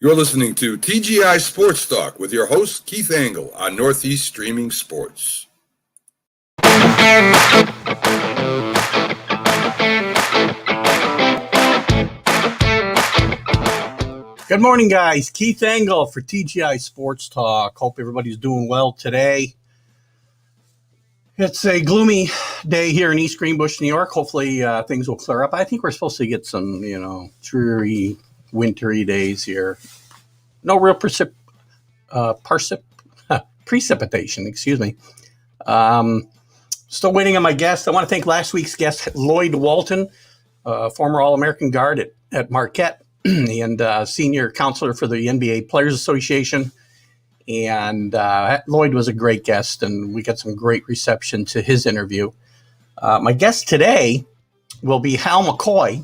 You're listening to TGI Sports Talk with your host, Keith Angle, on Northeast Streaming Sports. Good morning, guys. Keith Angle for TGI Sports Talk. Hope everybody's doing well today. It's a gloomy day here in East Greenbush, New York. Hopefully things will clear up. I think we're supposed to get some, dreary, wintry days here. No real precipitation, excuse me. Still waiting on my guest. I want to thank last week's guest, Lloyd Walton, former All-American guard at Marquette and senior counselor for the NBA Players Association. And Lloyd was a great guest, and we got some great reception to his interview. My guest today will be Hal McCoy,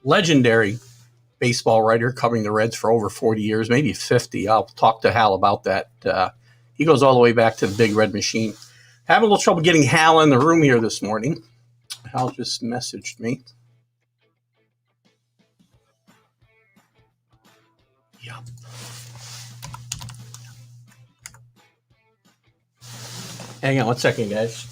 legendary baseball writer covering the Reds for over 40 years, maybe 50. I'll talk to Hal about that. He goes all the way back to the Big Red Machine. Having a little trouble getting Hal in the room here this morning. Hal just messaged me. Yeah. Hang on one second, guys.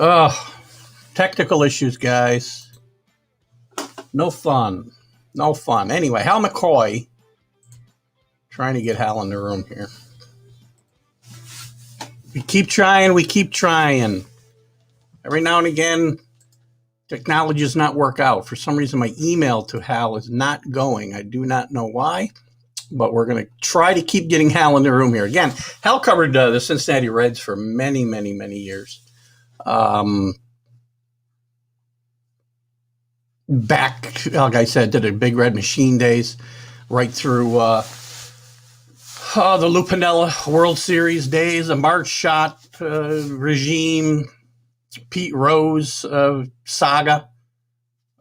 Oh, technical issues, guys. No fun. No fun. Anyway, Hal McCoy. Trying to get Hal in the room here. We keep trying. Every now and again, technology does not work out. For some reason, my email to Hal is not going. I do not know why, but we're going to try to keep getting Hal in the room here. Again, Hal covered the Cincinnati Reds for many, many, many years. Back, like I said, to the Big Red Machine days, right through the Lou Piniella World Series days, the Mark Schott regime, Pete Rose saga,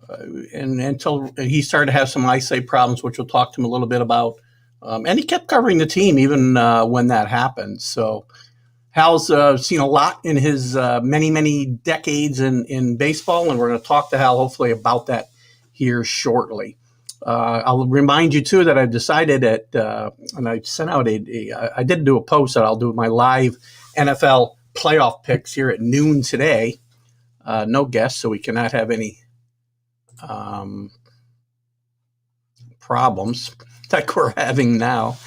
and until he started to have some eyesight problems, which we'll talk to him a little bit about. And he kept covering the team even when that happened. So Hal's seen a lot in his many, many decades in baseball, and we're going to talk to Hal hopefully about that here shortly. I'll remind you, too, that I've decided and I sent out I did do a post that I'll do my live NFL playoff picks here at noon today. No guests, so we cannot have any problems like we're having now.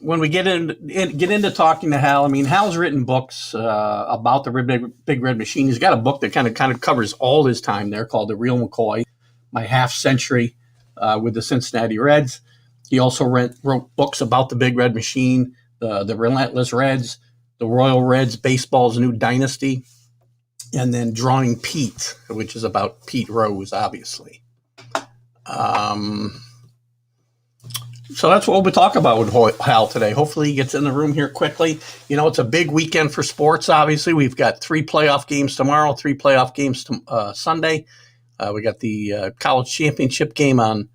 When we get into talking to Hal, I mean, Hal's written books about the Big Red Machine. He's got a book that kind of covers all his time there called The Real McCoy, My Half Century with the Cincinnati Reds. He also wrote books about the Big Red Machine, the Relentless Reds, the Royal Reds, Baseball's New Dynasty, and then Drawing Pete, which is about Pete Rose, obviously. So that's what we'll be talking about with Hal today. Hopefully he gets in the room here quickly. It's a big weekend for sports, obviously. We've got 3 playoff games tomorrow, 3 playoff games Sunday. We got the college championship game on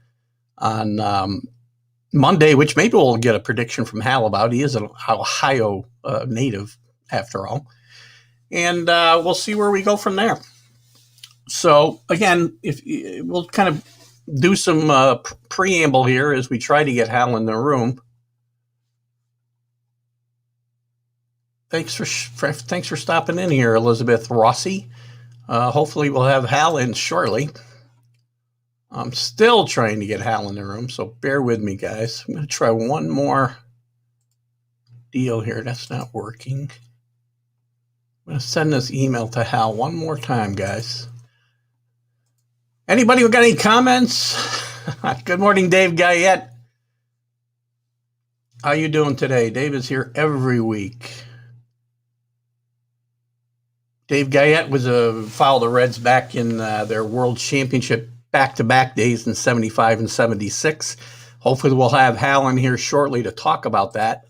Monday, which maybe we'll get a prediction from Hal about. He is an Ohio native, after all. And we'll see where we go from there. So, again, we'll kind of do some preamble here as we try to get Hal in the room. Thanks for stopping in here, Elizabeth Rossi. Hopefully we'll have Hal in shortly. I'm still trying to get Hal in the room, so bear with me, guys. I'm going to try one more deal here. That's not working. I'm going to send this email to Hal one more time, guys. Anybody who got any comments? Good morning, Dave Guyette. How you doing today? Dave is here every week. Dave Guyette followed the Reds back in their World Championship back-to-back days in 75 and 76. Hopefully we'll have Hal in here shortly to talk about that.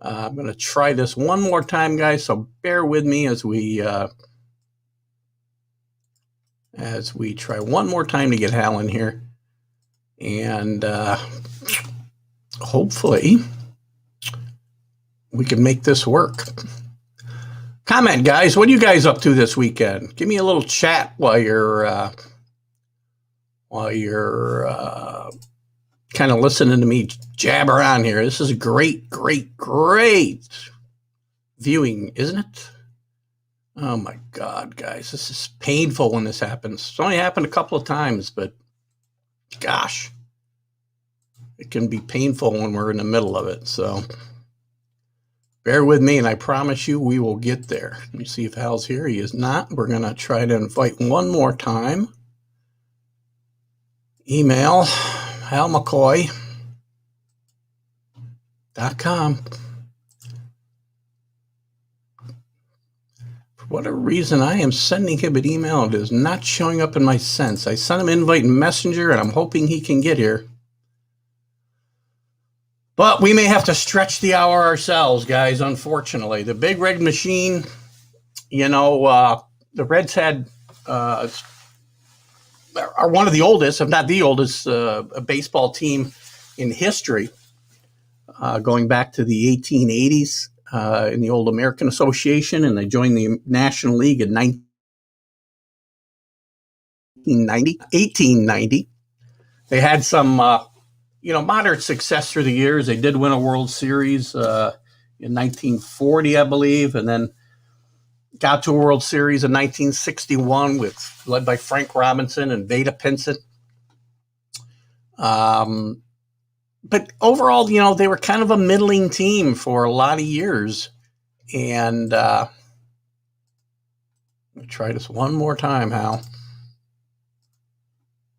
I'm going to try this one more time, guys, so bear with me as we try one more time to get Hal in here. And hopefully we can make this work. Comment, guys. What are you guys up to this weekend? Give me a little chat while you're kind of listening to me jabber on here. This is a great viewing, isn't it? Oh my God, guys, this is painful when this happens. It's only happened a couple of times, but gosh, it can be painful when we're in the middle of it. So bear with me, and I promise you we will get there. Let me see if Hal's here. He is not. We're going to try to invite one more time. Email halmccoy.com. For whatever reason, I am sending him an email. It is not showing up in my sense. I sent him an invite in Messenger, and I'm hoping he can get here. But we may have to stretch the hour ourselves, guys, unfortunately. The Big Red Machine, the Reds are one of the oldest, if not the oldest, baseball team in history, going back to the 1880s in the old American Association, and they joined the National League in 1890. They had some moderate success through the years. They did win a World Series in 1940, I believe, and then got to a World Series in 1961 led by Frank Robinson and Vada Pinson. But overall, they were kind of a middling team for a lot of years. And let me try this one more time, Hal.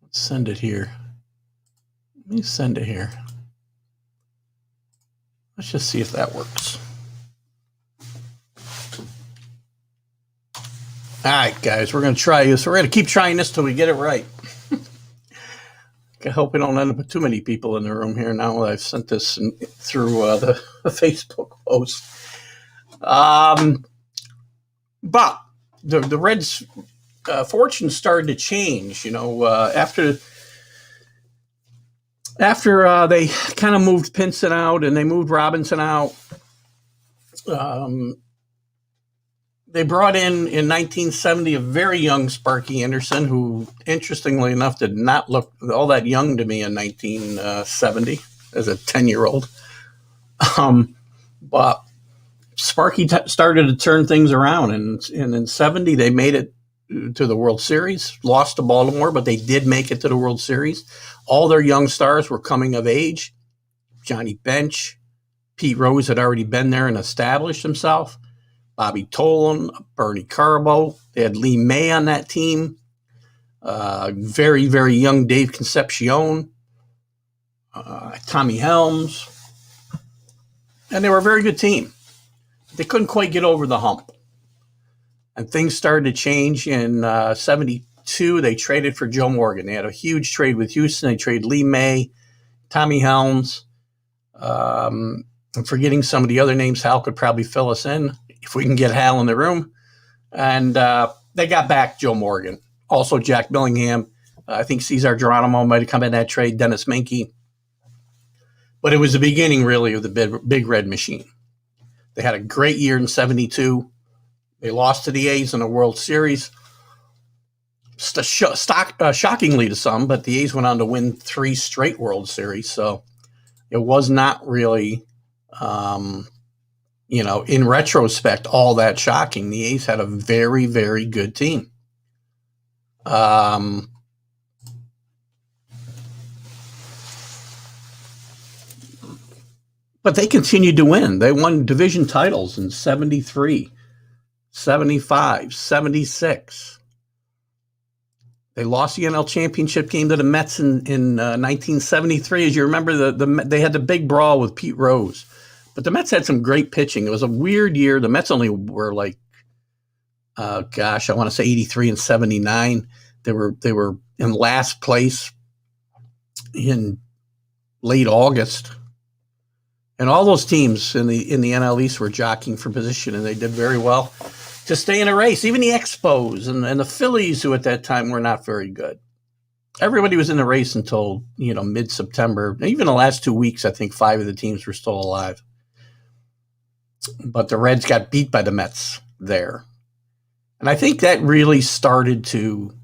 Let's send it here. Let me send it here. Let's just see if that works. All right, guys, we're going to try this. We're going to keep trying this till we get it right. I hope we don't end up with too many people in the room here now that I've sent this through the Facebook post. But the Reds' fortune started to change, after they kind of moved Pinson out and they moved Robinson out. They brought in 1970 a very young Sparky Anderson, who, interestingly enough, did not look all that young to me in 1970 as a 10-year-old. But Sparky started to turn things around, and in 70 they made it to the World Series, lost to Baltimore, but they did make it to the World Series. All their young stars were coming of age. Johnny Bench, Pete Rose had already been there and established himself. Bobby Tolan, Bernie Carbo. They had Lee May on that team. Very, very young Dave Concepcion. Tommy Helms. And they were a very good team. They couldn't quite get over the hump. And things started to change in 72. They traded for Joe Morgan. They had a huge trade with Houston. They traded Lee May, Tommy Helms. I'm forgetting some of the other names. Hal could probably fill us in if we can get Hal in the room. And they got back Joe Morgan. Also Jack Billingham. I think Cesar Geronimo might have come in that trade. Dennis Menke. But it was the beginning, really, of the Big Red Machine. They had a great year in 72. They lost to the A's in the World Series. Shockingly to some, but the A's went on to win 3 straight World Series. So it was not really, in retrospect, all that shocking. The A's had a very, very good team. But they continued to win. They won division titles in 73, 75, 76. They lost the NL championship game to the Mets in 1973. As you remember, they had the big brawl with Pete Rose. But the Mets had some great pitching. It was a weird year. The Mets only were like, I want to say 83 and 79. They were in last place in late August. And all those teams in the NL East were jockeying for position, and they did very well to stay in a race. Even the Expos and the Phillies, who at that time were not very good. Everybody was in the race until, mid-September. Even the last 2 weeks, I think 5 of the teams were still alive. but the Reds got beat by the Mets there. And I think that really started to,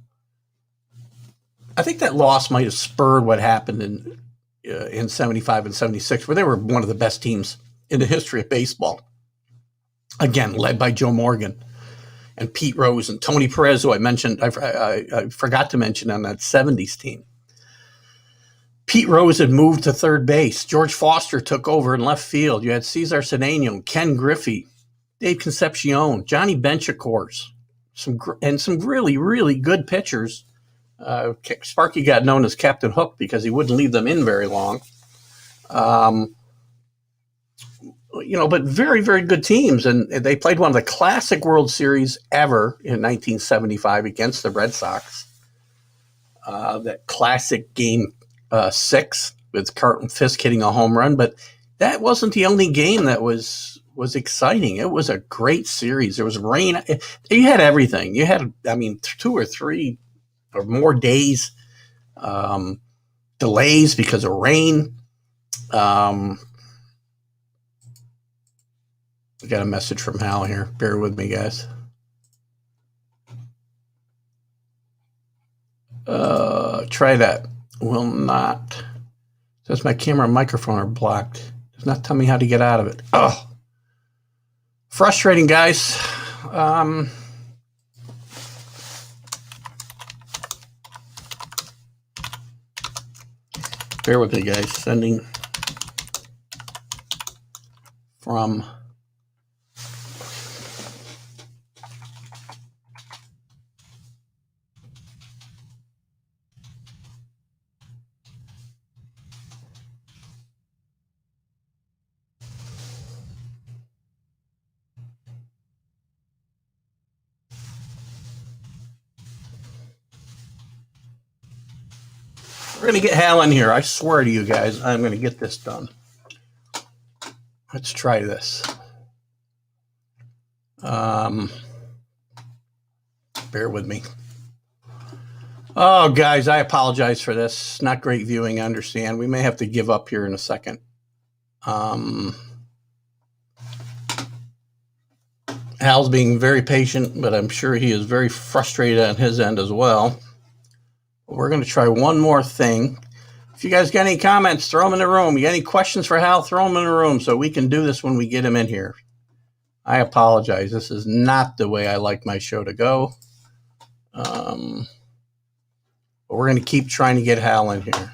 I think that loss might have spurred what happened in 75 and 76, where they were one of the best teams in the history of baseball. Again, led by Joe Morgan and Pete Rose and Tony Perez, who I mentioned, I forgot to mention on that 70s team. Pete Rose had moved to third base. George Foster took over in left field. You had Cesar Cedeno, Ken Griffey, Dave Concepcion, Johnny Bench, of course, some really, really good pitchers. Sparky got known as Captain Hook because he wouldn't leave them in very long. But very, very good teams. And they played one of the classic World Series ever in 1975 against the Red Sox. That classic game 6 with Carlton Fisk hitting a home run. But that wasn't the only game that was exciting. It was a great series. There was rain. You had everything. You had, 2 or 3 or more days, delays because of rain. I got a message from Hal here. Bear with me, guys. Try that. Will not. Says my camera and microphone are blocked. Does not tell me how to get out of it. Oh, frustrating, guys. Bear with me, guys. Sending from We're going to get Hal in here. I swear to you guys, I'm going to get this done. Let's try this. Bear with me. Oh, guys, I apologize for this. Not great viewing, I understand. We may have to give up here in a second. Hal's being very patient, but I'm sure he is very frustrated on his end as well. We're going to try one more thing. If you guys got any comments, throw them in the room. You got any questions for Hal, throw them in the room so we can do this when we get him in here. I apologize. This is not the way I like my show to go. But we're going to keep trying to get Hal in here.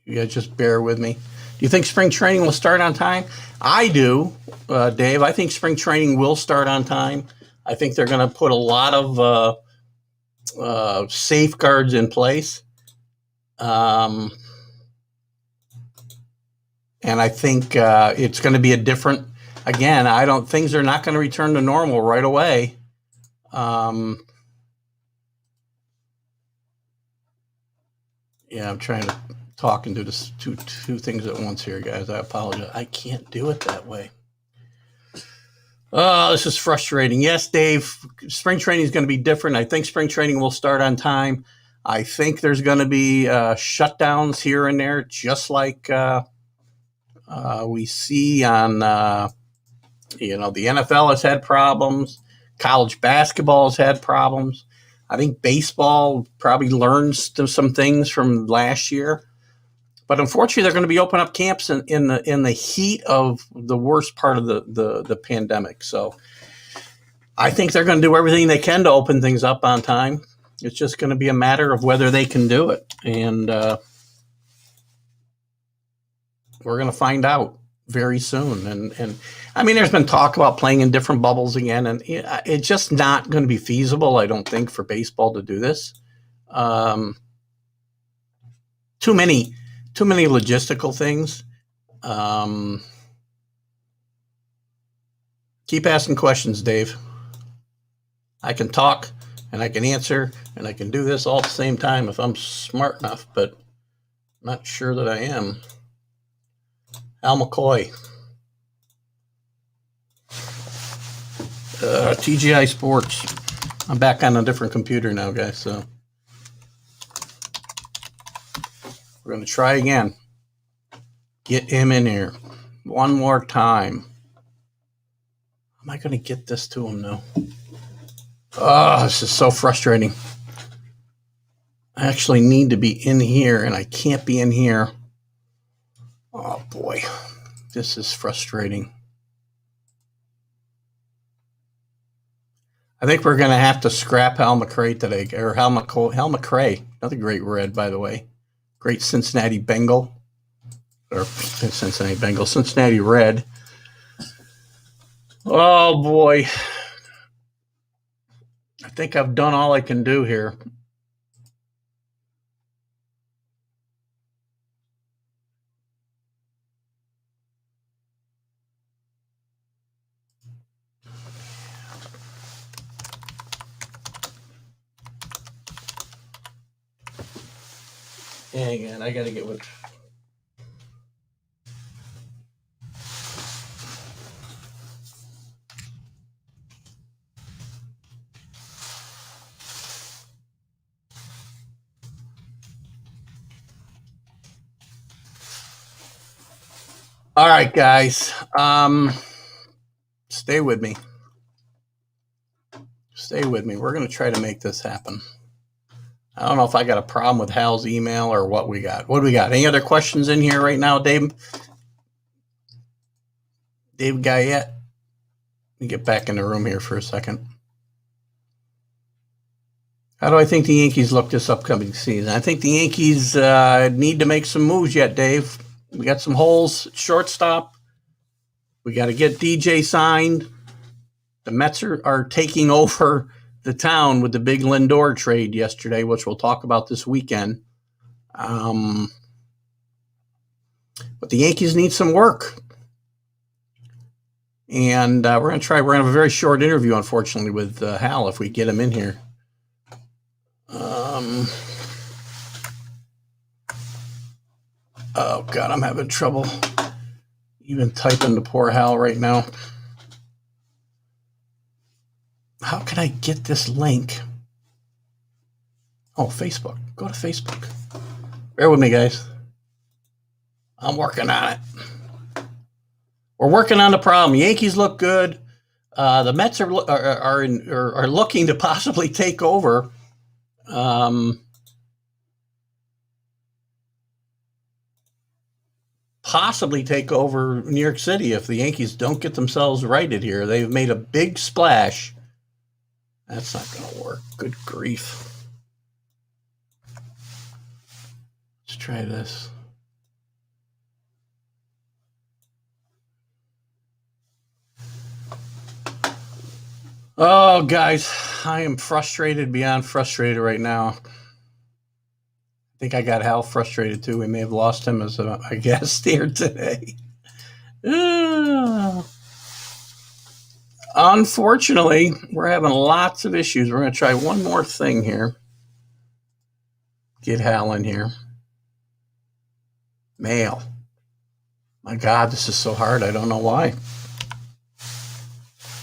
You guys just bear with me. Do you think spring training will start on time? I do, Dave. I think spring training will start on time. I think they're going to put a lot of safeguards in place. And I think it's going to be a different, again, things are not going to return to normal right away. Yeah, I'm trying to talk and do this two things at once here, guys. I apologize. I can't do it that way. Oh, this is frustrating. Yes, Dave, spring training is going to be different. I think spring training will start on time. I think there's going to be shutdowns here and there, just like we see on, the NFL has had problems. College basketball has had problems. I think baseball probably learns some things from last year. But unfortunately, they're going to be opening up camps in the heat of the worst part of the pandemic. So I think they're going to do everything they can to open things up on time. It's just going to be a matter of whether they can do it. And we're going to find out very soon. And I mean, there's been talk about playing in different bubbles again. And it's just not going to be feasible, I don't think, for baseball to do this. Too many logistical things. Keep asking questions, Dave. I can talk and I can answer and I can do this all at the same time if I'm smart enough, but I'm not sure that I am. Al McCoy. TGI Sports. I'm back on a different computer now, guys, so we're going to try again. Get him in here. One more time. Am I going to get this to him now? Oh, this is so frustrating. I actually need to be in here, and I can't be in here. Oh, boy. This is frustrating. I think we're going to have to scrap Hal McRae today, or Hal McRae, another great Red, by the way. Great Cincinnati Bengal, or Cincinnati Red. Oh, boy. I think I've done all I can do here. Hang on, I got to get with... All right, guys. Stay with me. Stay with me. We're going to try to make this happen. I don't know if I got a problem with Hal's email or what we got. What do we got? Any other questions in here right now, Dave? Dave Guyette? Let me get back in the room here for a second. How do I think the Yankees look this upcoming season? I think the Yankees need to make some moves yet, Dave. We got some holes at shortstop. We got to get DJ signed. The Mets are taking over the town with the big Lindor trade yesterday, which we'll talk about this weekend. But the Yankees need some work. And we're going to have a very short interview, unfortunately, with Hal if we get him in here. Oh, God, I'm having trouble even typing to poor Hal right now. How can I get this link? Oh, Facebook. Go to Facebook. Bear with me, guys. I'm working on it. We're working on the problem. Yankees look good. The Mets are looking to possibly take over. Possibly take over New York City if the Yankees don't get themselves righted here. They've made a big splash. That's not going to work. Good grief. Let's try this. Oh, guys, I am frustrated beyond frustrated right now. I think I got Hal frustrated too. We may have lost him as a guest here today. Unfortunately, we're having lots of issues. We're going to try one more thing here. Get Hal in here. Mail. My God, this is so hard. I don't know why.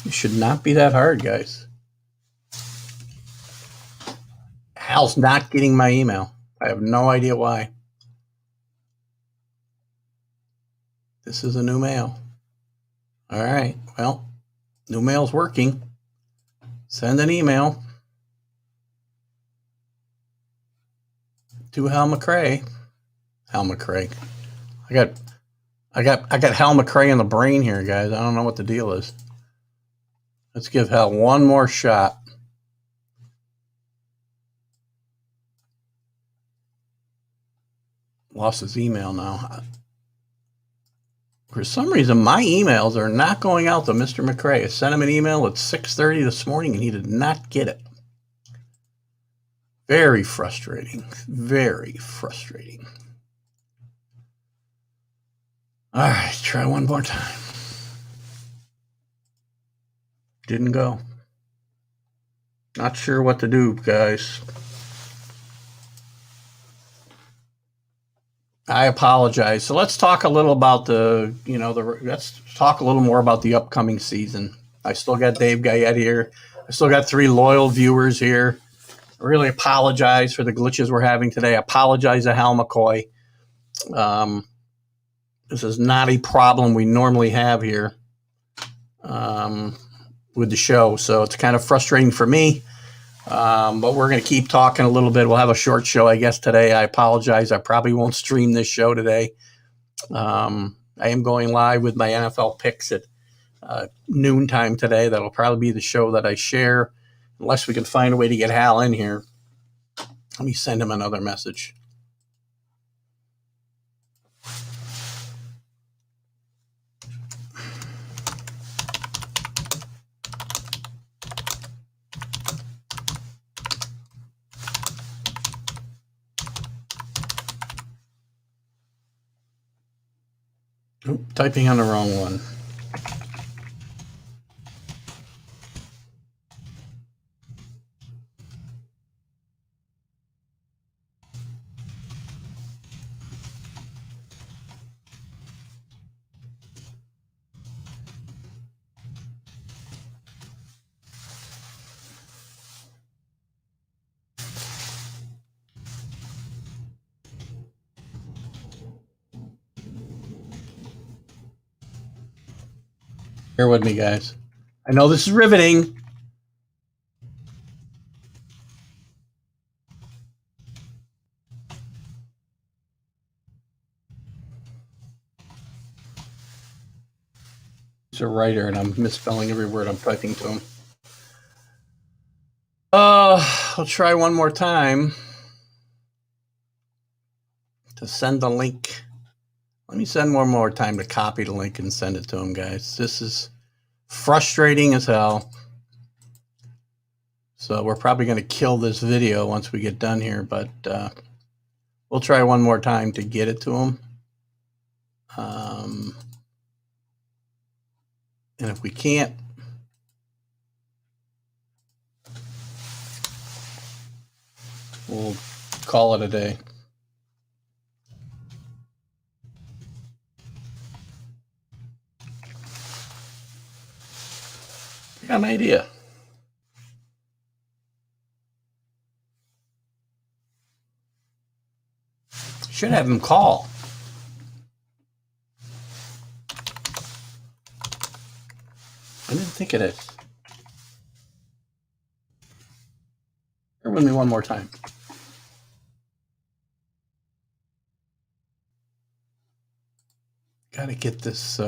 It should not be that hard, guys. Hal's not getting my email. I have no idea why. This is a new mail. All right. Well, new mail's working. Send an email to Hal McRae. Hal McRae. I got Hal McRae in the brain here, guys. I don't know what the deal is. Let's give Hal one more shot. Lost his email now. For some reason, my emails are not going out to Mr. McRae. I sent him an email at 6:30 this morning, and he did not get it. Very frustrating. Very frustrating. All right, try one more time. Didn't go. Not sure what to do, guys. I apologize. So let's talk a little about let's talk a little more about the upcoming season. I still got Dave Guyette here. I still got 3 loyal viewers here. I really apologize for the glitches we're having today. I apologize to Hal McCoy. This is not a problem we normally have here with the show, so it's kind of frustrating for me. But we're going to keep talking a little bit. We'll have a short show, I guess, today. I apologize. I probably won't stream this show today. I am going live with my NFL picks at noontime today. That'll probably be the show that I share, unless we can find a way to get Hal in here. Let me send him another message. Oop, typing on the wrong one. Bear with me, guys. I know this is riveting. He's a writer, and I'm misspelling every word I'm typing to him. I'll try one more time to send the link. Let me send one more time to copy the link and send it to him, guys. This is frustrating as hell. So we're probably going to kill this video once we get done here, but we'll try one more time to get it to him. And if we can't, we'll call it a day. I got an idea. Should have him call. I didn't think of this. Bear with me one more time. Got to get this.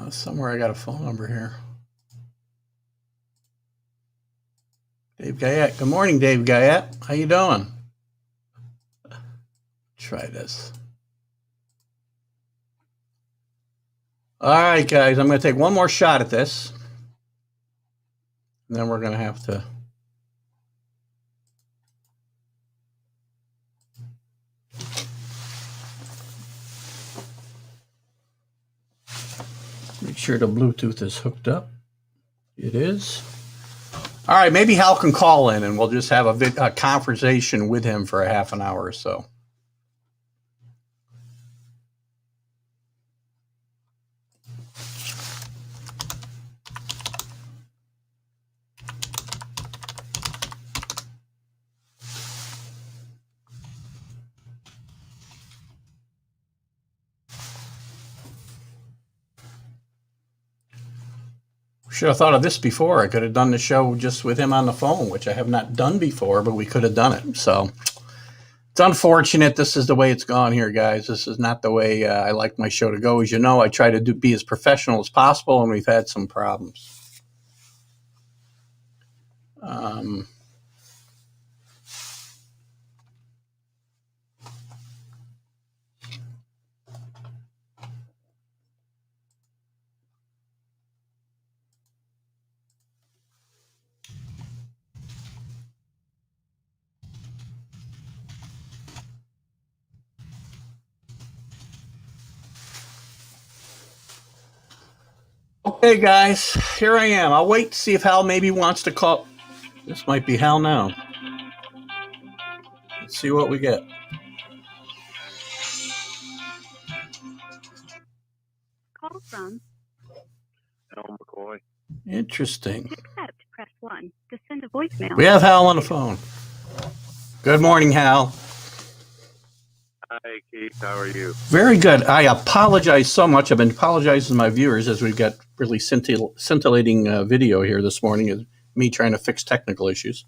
Somewhere I got a phone number here. Dave Guyette. Good morning, Dave Guyette. How you doing? Try this. All right, guys. I'm going to take one more shot at this. And then we're going to have to... make sure the Bluetooth is hooked up. It is. All right, maybe Hal can call in and we'll just have a conversation with him for a half an hour or so. Should have thought of this before. I could have done the show just with him on the phone, which I have not done before, but we could have done it. So it's unfortunate. This is the way it's gone here, guys. This is not the way I like my show to go. As you know, I try to be as professional as possible, and we've had some problems. Okay, guys, here I am. I'll wait to see if Hal maybe wants to call. This might be Hal now. Let's see what we get. Call from Hal McCoy. Interesting. accept, press 1 to send a voicemail. We have Hal on the phone. Good morning, Hal. Hi, Keith. How are you? Very good. I apologize so much. I've been apologizing to my viewers as we've got really scintillating video here this morning of me trying to fix technical issues.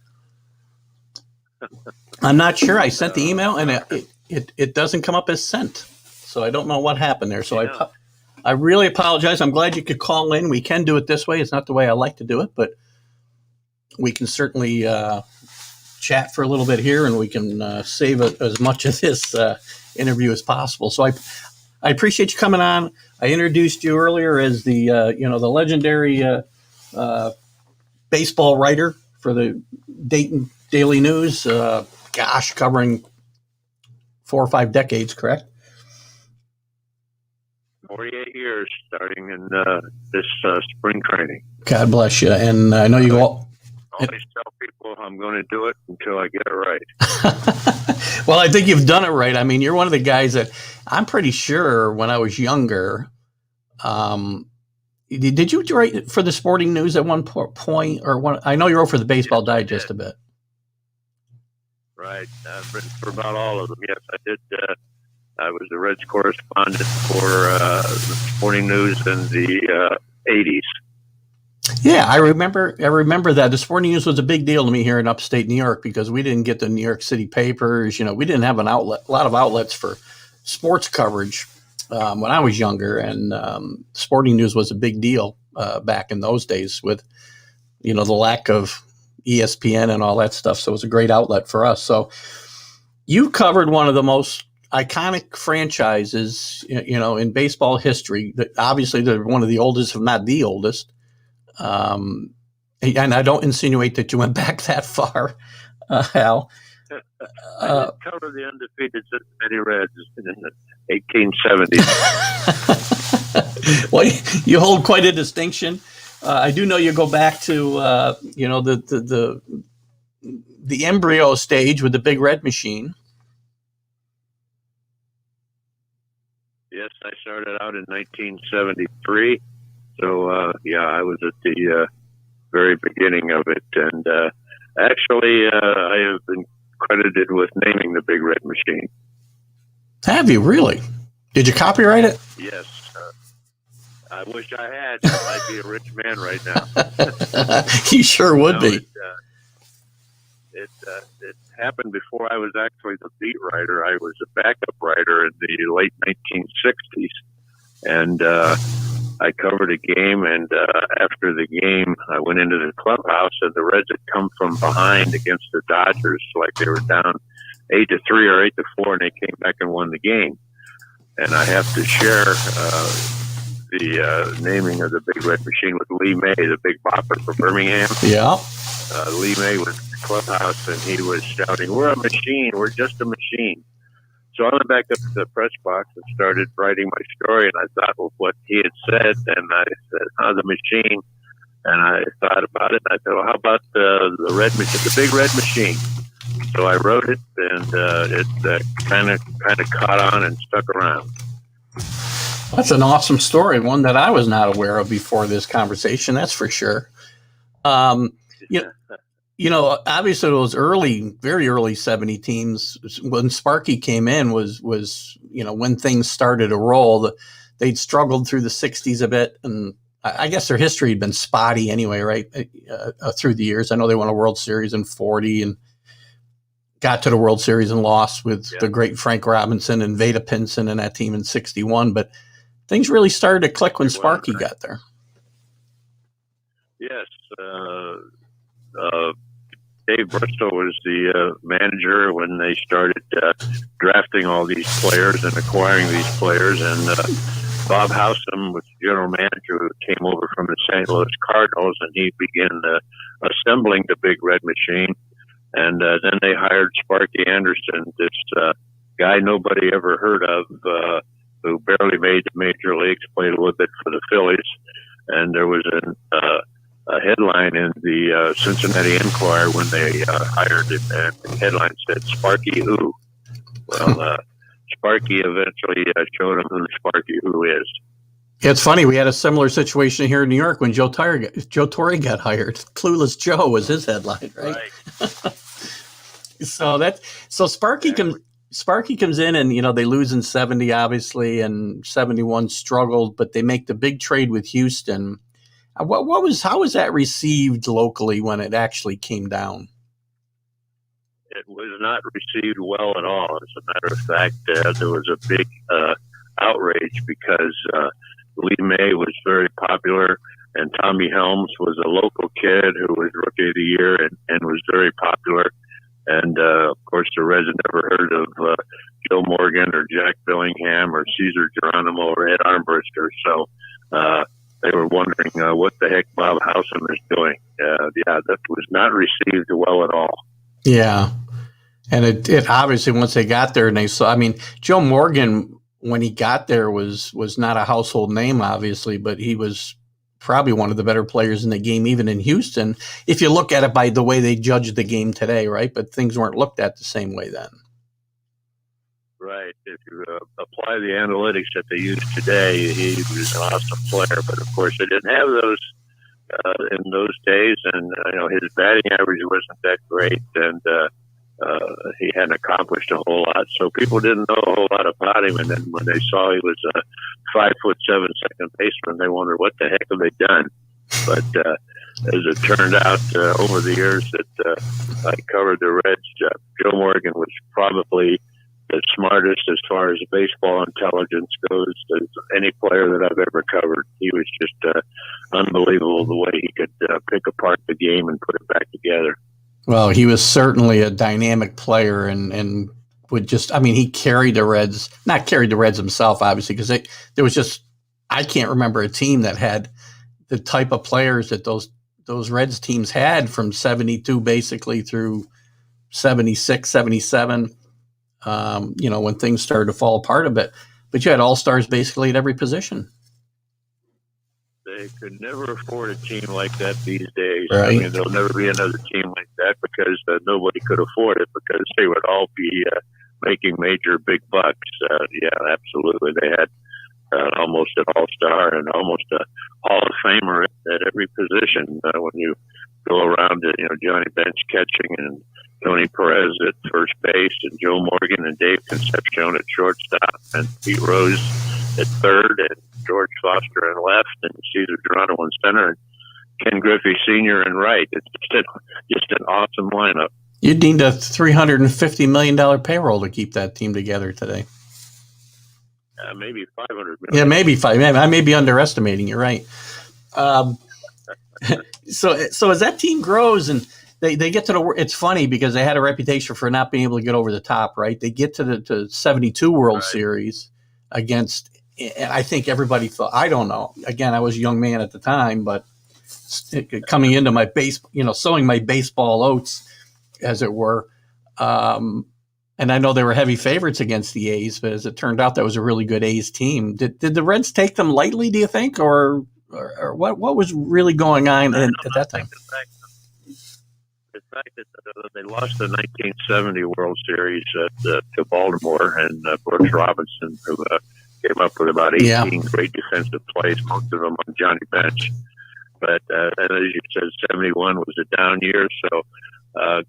I'm not sure. I sent the email and it doesn't come up as sent. So I don't know what happened there. So I really apologize. I'm glad you could call in. We can do it this way. It's not the way I like to do it, but we can certainly chat for a little bit here, and we can save as much of this interview as possible. So I appreciate you coming on. I introduced you earlier as the the legendary baseball writer for the Dayton Daily News. Covering 4 or 5 decades, correct? 48 years, starting in this spring training. God bless you. And I know you all. I always tell people I'm going to do it until I get it right. Well, I think you've done it right. I mean, you're one of the guys that I'm pretty sure when I was younger, did you write for the Sporting News at one point? I know you wrote for the Baseball Digest a bit. Right. I've written for about all of them. Yes, I did. I was the Reds correspondent for the Sporting News in the 80s. Yeah, I remember that. The Sporting News was a big deal to me here in upstate New York because we didn't get the New York City papers. We didn't have a lot of outlets for sports coverage when I was younger, and Sporting News was a big deal back in those days with the lack of ESPN and all that stuff. So it was a great outlet for us. So you covered one of the most iconic franchises, in baseball history. Obviously, they're one of the oldest, if not the oldest. And I don't insinuate that you went back that far, Hal. I did cover the undefeated Cincinnati Reds in the 1870s. Well, you hold quite a distinction. I do know you go back to the embryo stage with the Big Red Machine. Yes, I started out in 1973. So, I was at the very beginning of it. And actually, I have been credited with naming the Big Red Machine. Have you really? Did you copyright it? Yes. I wish I had. I might be a rich man right now. You sure would be. It happened before I was actually the beat writer. I was a backup writer in the late 1960s. And I covered a game, and after the game, I went into the clubhouse, and the Reds had come from behind against the Dodgers, like they were down 8-3 or 8-4, and they came back and won the game. And I have to share the naming of the Big Red Machine with Lee May, the Big Bopper for Birmingham. Yeah. Lee May was in the clubhouse, and he was shouting, "We're a machine. We're just a machine." So I went back up to the press box and started writing my story, and I thought, well, what he had said, and I said, the machine, and I thought about it, and I thought, well, how about the Red Machine, the Big Red Machine? So I wrote it, and it kind of caught on and stuck around. That's an awesome story, one that I was not aware of before this conversation, that's for sure. Obviously those very early 70 teams, when Sparky came in was when things started to roll. They'd struggled through the 60s a bit, and I guess their history had been spotty anyway, right? Through the years. I know they won a World Series in 40 and got to the World Series and lost with the great Frank Robinson and Vada Pinson and that team in 61, but things really started to click when Sparky got there. Yes. Dave Bristol was the manager when they started drafting all these players and acquiring these players, and Bob Howsam was the general manager who came over from the St. Louis Cardinals, and he began assembling the Big Red Machine. And then they hired Sparky Anderson, this guy nobody ever heard of, who barely made the major leagues, played a little bit for the Phillies. And there was a headline in the Cincinnati Enquirer when they hired him, and the headline said, "Sparky who?" Well, Sparky eventually showed him who the Sparky who is. It's funny. We had a similar situation here in New York when Joe Torre got hired. Clueless Joe was his headline, right? So Sparky comes in, and they lose in 70 obviously, and 71 struggled, but they make the big trade with Houston. How was that received locally when it actually came down? It was not received well at all. As a matter of fact, there was a big outrage because Lee May was very popular, and Tommy Helms was a local kid who was Rookie of the Year and was very popular. And, of course, the Reds had never heard of Joe Morgan or Jack Billingham or Cesar Geronimo or Ed Armbruster. So they were wondering what the heck Bob Howsam is doing. That was not received well at all. Yeah. And it obviously, once they got there and they saw, Joe Morgan, when he got there, was not a household name, obviously, but he was probably one of the better players in the game, even in Houston, if you look at it by the way they judge the game today, right? But things weren't looked at the same way then. Right. If you apply the analytics that they use today, he was an awesome player. But, of course, they didn't have those in those days. And, his batting average wasn't that great. And he hadn't accomplished a whole lot. So people didn't know a whole lot about him. And then when they saw he was a 5'7" second baseman, they wondered what the heck have they done. But as it turned out, over the years that I covered the Reds, Joe Morgan was probably the smartest as far as baseball intelligence goes as any player that I've ever covered. He was just unbelievable the way he could pick apart the game and put it back together. Well, he was certainly a dynamic player and would just, he carried the Reds, not carried the Reds himself, obviously, because there was just, I can't remember a team that had the type of players that those Reds teams had from 72 basically through 76, 77, when things started to fall apart a bit. But you had all-stars basically at every position. They could never afford a team like that these days. Right. There'll never be another team like that because nobody could afford it because they would all be making major big bucks. Absolutely. They had almost an all-star and almost a Hall of Famer at every position. When you go around to, Johnny Bench catching and Tony Perez at first base and Joe Morgan and Dave Concepcion at shortstop and Pete Rose at third and George Foster in left and Cesar Geronimo in center and Ken Griffey Sr. in right. It's just an awesome lineup. You'd need a $350 million payroll to keep that team together today. Maybe 500 million. Yeah, maybe five. I may be underestimating. You're right. So as that team grows and they get to it's funny because they had a reputation for not being able to get over the top, right? They get to the 72 World Series against, and I think everybody thought, I don't know. Again, I was a young man at the time, but coming into my sowing my baseball oats, as it were. And I know they were heavy favorites against the A's, but as it turned out, that was a really good A's team. Did the Reds take them lightly, do you think, or what was really going on at that time? The fact that they lost the 1970 World Series to Baltimore and Brooks Robinson, who came up with about 18 great defensive plays, most of them on Johnny Bench. But and as you said, 71 was a down year, so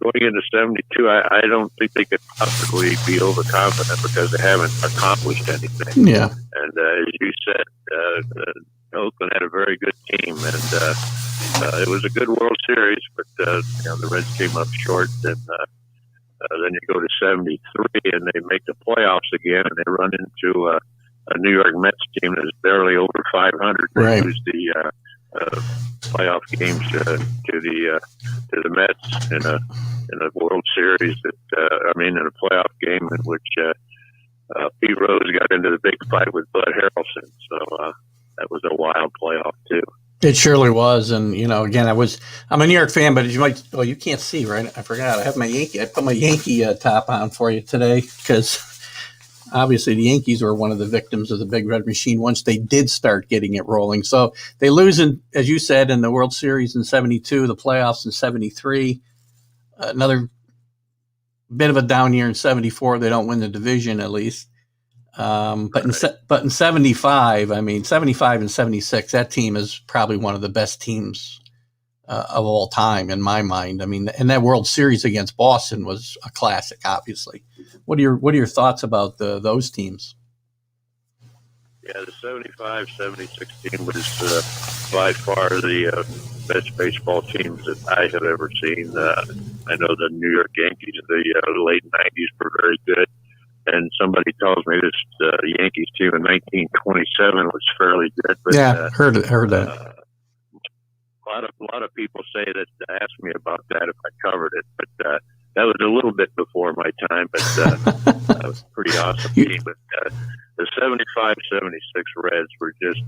going into 72, I don't think they could possibly be overconfident because they haven't accomplished anything. Yeah. And as you said, Oakland had a very good team, and it was a good World Series, but the Reds came up short. And then you go to 73, and they make the playoffs again, and they run into a New York Mets team that's barely over 500. They lose the playoff games to the Mets in a World Series in a playoff game in which Pete Rose got into the big fight with Bud Harrelson. So that was a wild playoff too. It surely was, and again, I'm a New York fan, but as you can't see, right? I forgot. I put my Yankee top on for you today because obviously the Yankees were one of the victims of the Big Red Machine once they did start getting it rolling. So they lose, as you said, in the World Series in 72, the playoffs in 73, another bit of a down year in 74. They don't win the division at least. But in 75, 75 and 76, that team is probably one of the best teams of all time in my mind. I mean, and that World Series against Boston was a classic, obviously. What are your thoughts about those teams? Yeah, the 75-76 team was by far the best baseball teams that I have ever seen. I know the New York Yankees of the late 90s were very good. And somebody tells me this Yankees team in 1927 was fairly good. But, yeah, heard that. A lot of people say that, ask me about that if I covered it, but that was a little bit before my time, but that was a pretty awesome team. But the 75-76 Reds were just,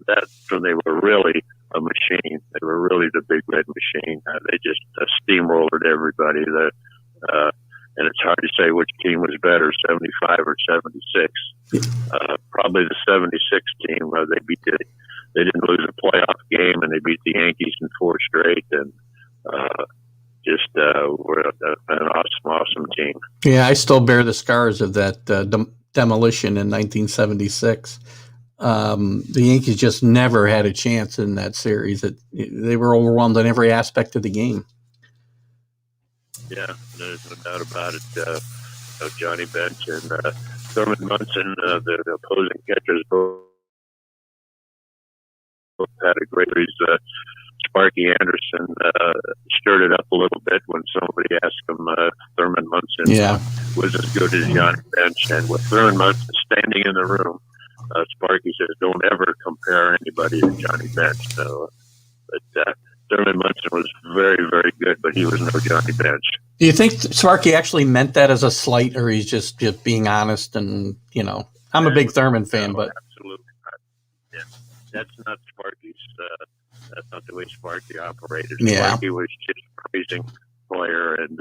that's when they were really a machine. They were really the big red machine. They just steamrolled everybody. And it's hard to say which team was better, 75 or 76. Probably the 76 team. They didn't lose a playoff game, and they beat the Yankees in 4 straight, and we're an awesome team. Yeah, I still bear the scars of that demolition in 1976. The Yankees just never had a chance in that series. They were overwhelmed on every aspect of the game. Yeah, there's no doubt about it. Johnny Bench and Thurman Munson, the opposing catchers, both had a great series. Sparky Anderson stirred it up a little bit when somebody asked him Thurman Munson was as good as Johnny Bench. And with Thurman Munson standing in the room, Sparky says, don't ever compare anybody to Johnny Bench. So, but Thurman Munson was very, very good, but he was no Johnny Bench. Do you think Sparky actually meant that as a slight, or he's just being honest? And, I'm a big Thurman fan, but absolutely not. Yeah, that's not Sparky's. That's not the way Sparky operated. Yeah. Sparky was just a praising player and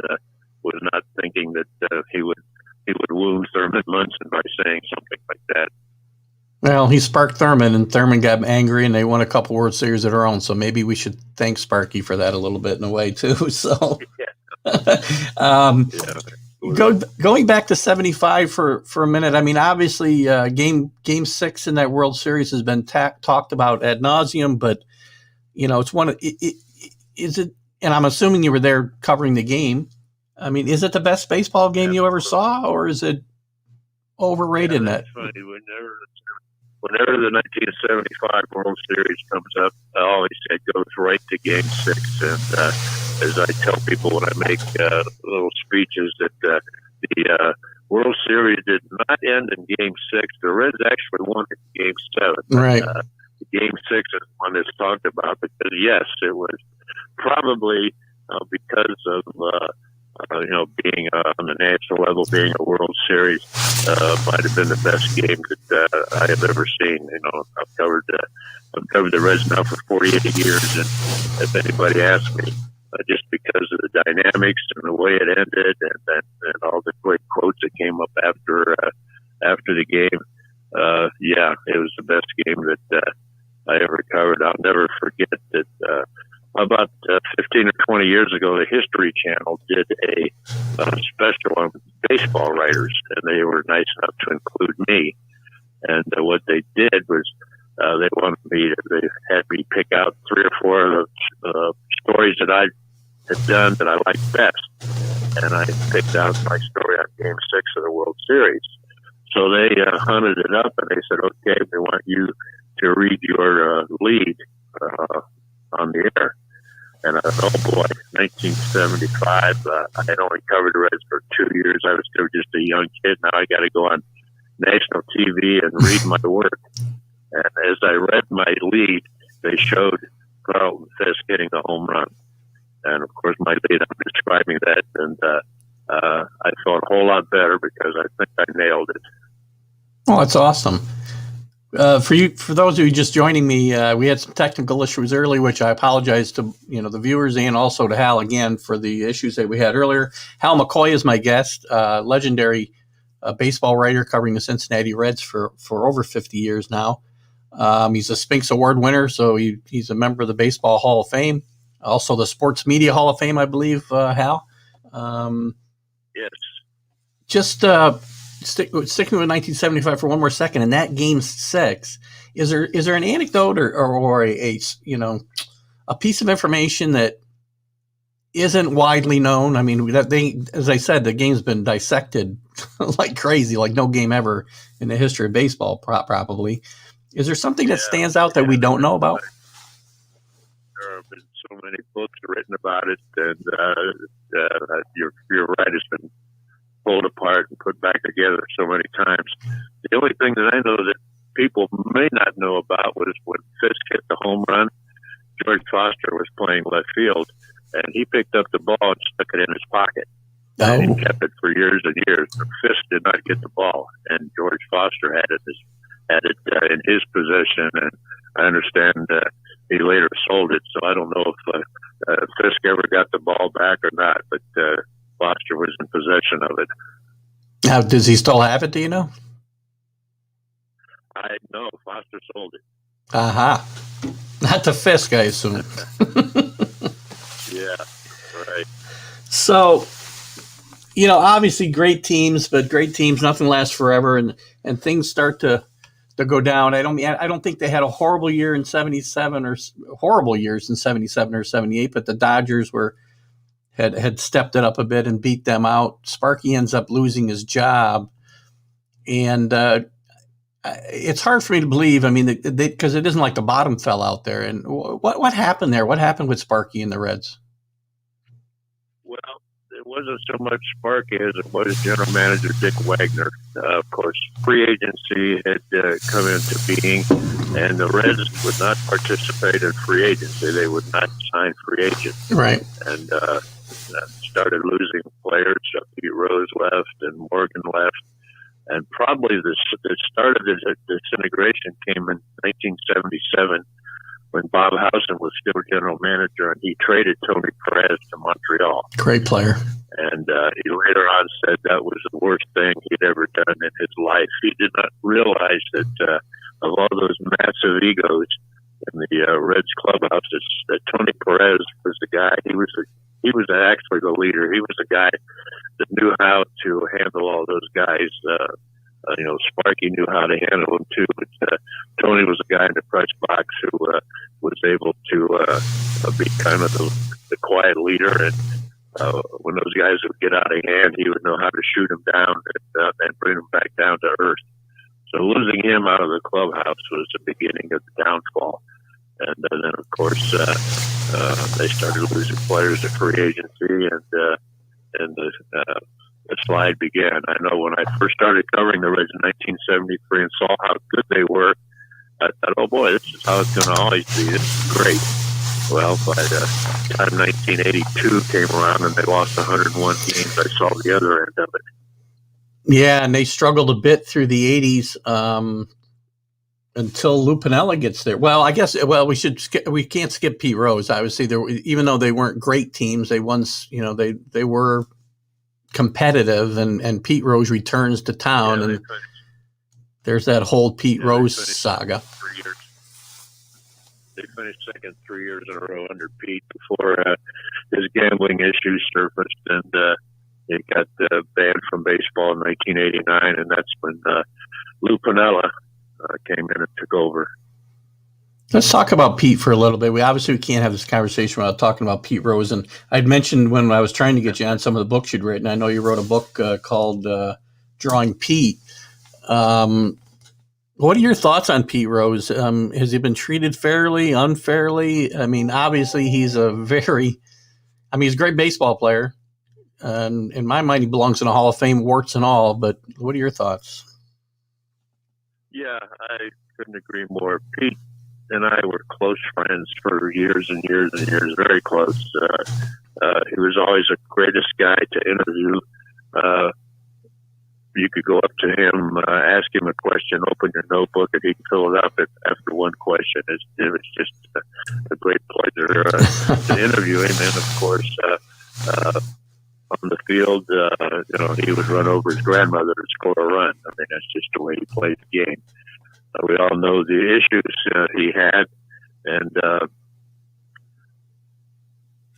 was not thinking that he would wound Thurman Munson by saying something like that. Well, he sparked Thurman, and Thurman got angry, and they won a couple World Series of their own. So maybe we should thank Sparky for that a little bit in a way too. So, going back to 75 for a minute. I mean, obviously, game 6 in that World Series has been talked about ad nauseum, but it's one. Is it? And I'm assuming you were there covering the game. I mean, is it the best baseball game you ever saw, or is it overrated? That's funny. Whenever the 1975 World Series comes up, I always say it goes right to Game 6. And as I tell people when I make little speeches, that the World Series did not end in Game 6. The Reds actually won in Game 7. Right. Game 6 is one that's talked about because, yes, it was probably because of being on the national level, being a World Series, might have been the best game that I have ever seen. I've covered the Reds now for 48 years, and if anybody asks me, just because of the dynamics and the way it ended, and all the great quotes that came up after the game, it was the best game that I ever covered. I'll never forget that. About 15 or 20 years ago, the History Channel did a special on baseball writers, and they were nice enough to include me. And what they did was they had me pick out 3 or 4 of the stories that I had done that I liked best. And I picked out my story on Game 6 of the World Series. So they hunted it up, and they said, okay, we want you to read your lead on the air. And oh boy, 1975, I had only covered the Reds for 2 years. I was still just a young kid. Now I got to go on national TV and read my work. And as I read my lead, they showed Carlton Fisk hitting a home run. And of course, my lead, I'm describing that. And I felt a whole lot better because I think I nailed it. Oh, that's awesome. For those of you just joining me, we had some technical issues early, which I apologize to the viewers and also to Hal again for the issues that we had earlier. Hal McCoy is my guest, legendary baseball writer covering the Cincinnati Reds for over 50 years now. He's a Spinks Award winner, so he's a member of the Baseball Hall of Fame, also the Sports Media Hall of Fame, I believe. Hal, yes. Just sticking with 1975 for one more second, in that Game 6, is there an anecdote or a a piece of information that isn't widely known. I mean, as I said, the game's been dissected like crazy, like no game ever in the history of baseball, probably. Is there something that stands out that we don't know about? There have been so many books written about it, and you're right. It's been pulled apart and put back together so many times. The only thing that I know that people may not know about was when Fisk hit the home run. George Foster was playing left field, and he picked up the ball and stuck it in his pocket. Oh. And he kept it for years and years. But Fisk did not get the ball, and George Foster had it in his possession. And I understand he later sold it, so I don't know if Fisk ever got the ball back or not. But Foster was in possession of it. Now, does he still have it? Do you know? I know Foster sold it. Aha. Not to Fisk, I assume. Yeah, right. So, obviously great teams, but great teams, nothing lasts forever, and things start to go down. I don't think they had a horrible year in 77 or horrible years in 77 or 78, but the Dodgers had stepped it up a bit and beat them out. Sparky ends up losing his job, and it's hard for me to believe. I mean, because it isn't like the bottom fell out there. And what happened there? What happened with Sparky and the Reds? Well, it wasn't so much Sparky as it was general manager Dick Wagner. Of course, free agency had come into being, and the Reds would not participate in free agency. They would not sign free agents. Right. And started losing players. Pete Rose left and Morgan left. And probably the start of the disintegration came in 1977 when Bob Housen was still general manager, and he traded Tony Perez to Montreal. Great player. And he later on said that was the worst thing he'd ever done in his life. He did not realize that of all those massive egos in the Reds clubhouse, that Tony Perez was the guy. He was actually the leader. He was the guy that knew how to handle all those guys. Sparky knew how to handle them too, but Tony was a guy in the press box who was able to be kind of the quiet leader. And when those guys would get out of hand, he would know how to shoot them down and bring them back down to earth. So losing him out of the clubhouse was the beginning of the downfall. And then, of course, they started losing players to free agency, and the slide began. I know when I first started covering the Reds in 1973 and saw how good they were, I thought, oh boy, this is how it's going to always be. This is great. Well, by the time 1982 came around and they lost 101 games, I saw the other end of it. Yeah, and they struggled a bit through the 80s until Lou Piniella gets there. Well, I guess we can't skip Pete Rose. Obviously, even though they weren't great teams, they they were competitive, and Pete Rose returns to town, and there's that whole Pete Rose saga. They finished second 3 years in a row under Pete before his gambling issues surfaced, and he got banned from baseball in 1989, and that's when Lou Piniella came in and took over. Let's talk about Pete for a little bit. We can't have this conversation without talking about Pete Rose. And I'd mentioned when I was trying to get you on some of the books you'd written, I know you wrote a book called Drawing Pete. What are your thoughts on Pete Rose? Has he been treated fairly, unfairly? I mean, obviously he's a great baseball player. And in my mind, he belongs in a Hall of Fame, warts and all. But what are your thoughts? Yeah, I couldn't agree more. Pete and I were close friends for years and years and years, very close. He was always the greatest guy to interview. You could go up to him, ask him a question, open your notebook, and he'd fill it up after one question. It was just a great pleasure to interview him. And, of course, on the field, he would run over his grandmother to score a run. I mean, that's just the way he played the game. We all know the issues he had, and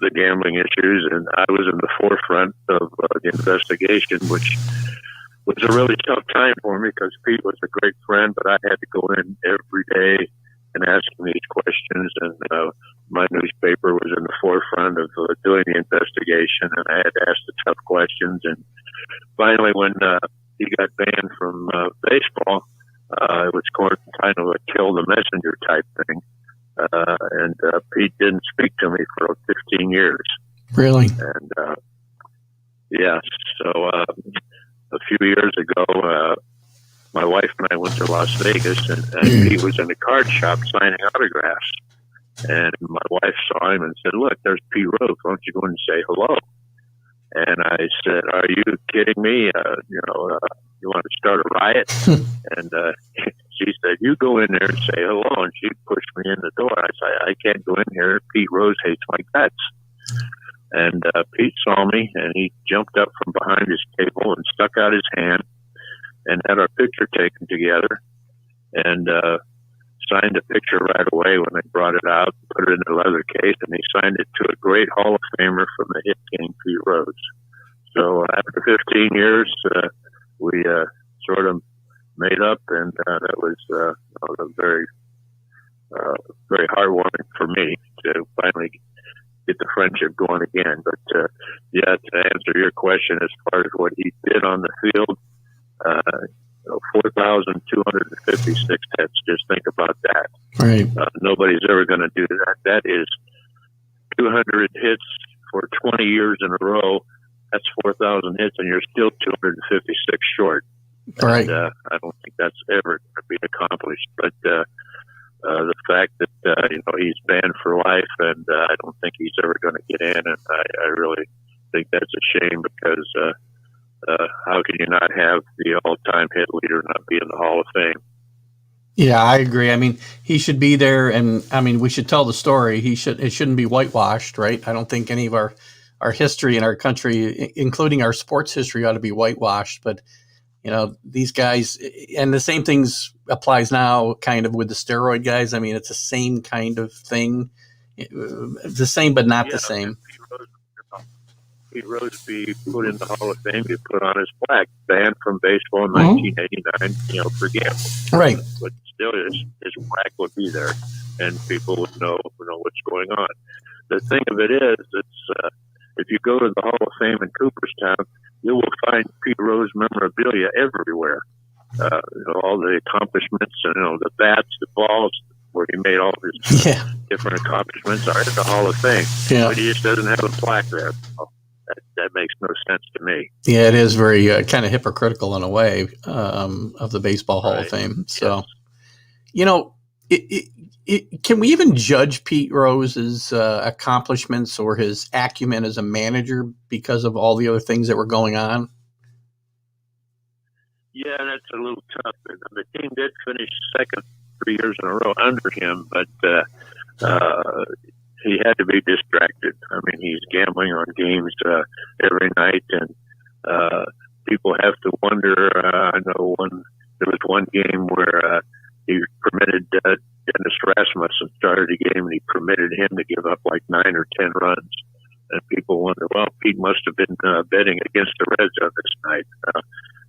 the gambling issues, and I was in the forefront of the investigation, which was a really tough time for me because Pete was a great friend, but I had to go in every day and asking these questions. And my newspaper was in the forefront of doing the investigation, and I had to ask the tough questions. And finally, when he got banned from baseball, it was kind of a kill the messenger type thing. And Pete didn't speak to me for 15 years. Really? And so a few years ago, my wife and I went to Las Vegas, and Pete was in the card shop signing autographs. And my wife saw him and said, "Look, there's Pete Rose. Why don't you go in and say hello?" And I said, "Are you kidding me? You want to start a riot?" And she said, "You go in there and say hello." And she pushed me in the door. I said, "I can't go in here. Pete Rose hates my guts." And Pete saw me, and he jumped up from behind his table and stuck out his hand and had our picture taken together, and signed a picture right away when I brought it out, put it in a leather case, and he signed it to a great Hall of Famer from the hit king, Pete Rose. So after 15 years, we sort of made up, and that was very, very heartwarming for me to finally get the friendship going again. But to answer your question, as far as what he did on the field, 4,256 hits. Just think about that. Right. Nobody's ever going to do that. That is 200 hits for 20 years in a row. That's 4,000 hits, and you're still 256 short. Right. And, I don't think that's ever going to be accomplished. But the fact that he's banned for life, and I don't think he's ever going to get in, and I really think that's a shame, because how can you not have the all-time hit leader not be in the Hall of Fame? Yeah, I agree. I mean, he should be there, and I mean, we should tell the story. It shouldn't be whitewashed, right? I don't think any of our history in our country, including our sports history, ought to be whitewashed. But these guys, and the same things applies now, kind of with the steroid guys. I mean, it's the same kind of thing, the same but not the same. Pete Rose be put in the Hall of Fame, be put on his plaque, banned from baseball in 1989, for gambling. Right. But still, his plaque would be there, and people would know what's going on. The thing of it is, if you go to the Hall of Fame in Cooperstown, you will find Pete Rose memorabilia everywhere. All the accomplishments, the bats, the balls, where he made all his different accomplishments are in the Hall of Fame. Yeah. But he just doesn't have a plaque there. That makes no sense to me. Yeah, it is very kind of hypocritical in a way of the Baseball Hall of Fame. So, can we even judge Pete Rose's accomplishments or his acumen as a manager because of all the other things that were going on? Yeah, that's a little tough. The team did finish second 3 years in a row under him, but he had to be distracted. I mean, he's gambling on games every night, and people have to wonder. I know there was one game where he permitted Dennis Rasmussen started a game, and he permitted him to give up like 9 or 10 runs. And people wonder, well, Pete must have been betting against the Reds on this night.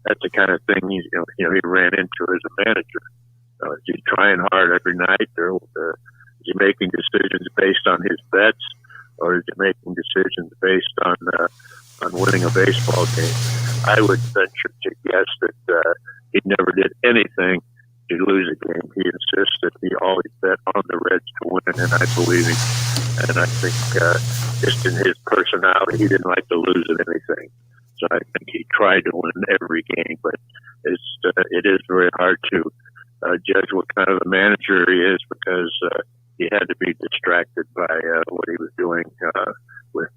That's the kind of thing he ran into as a manager. Is he trying hard every night, or is he making decisions based on his bets, or is he making decisions based on winning a baseball game? I would venture to guess that he never did anything to lose a game. He insisted he always bet on the Reds to win, and I believe him. And I think just in his personality, he didn't like to lose at anything. So I think he tried to win every game, but it is very hard to judge what kind of a manager he is, because he had to be distracted by what he was doing with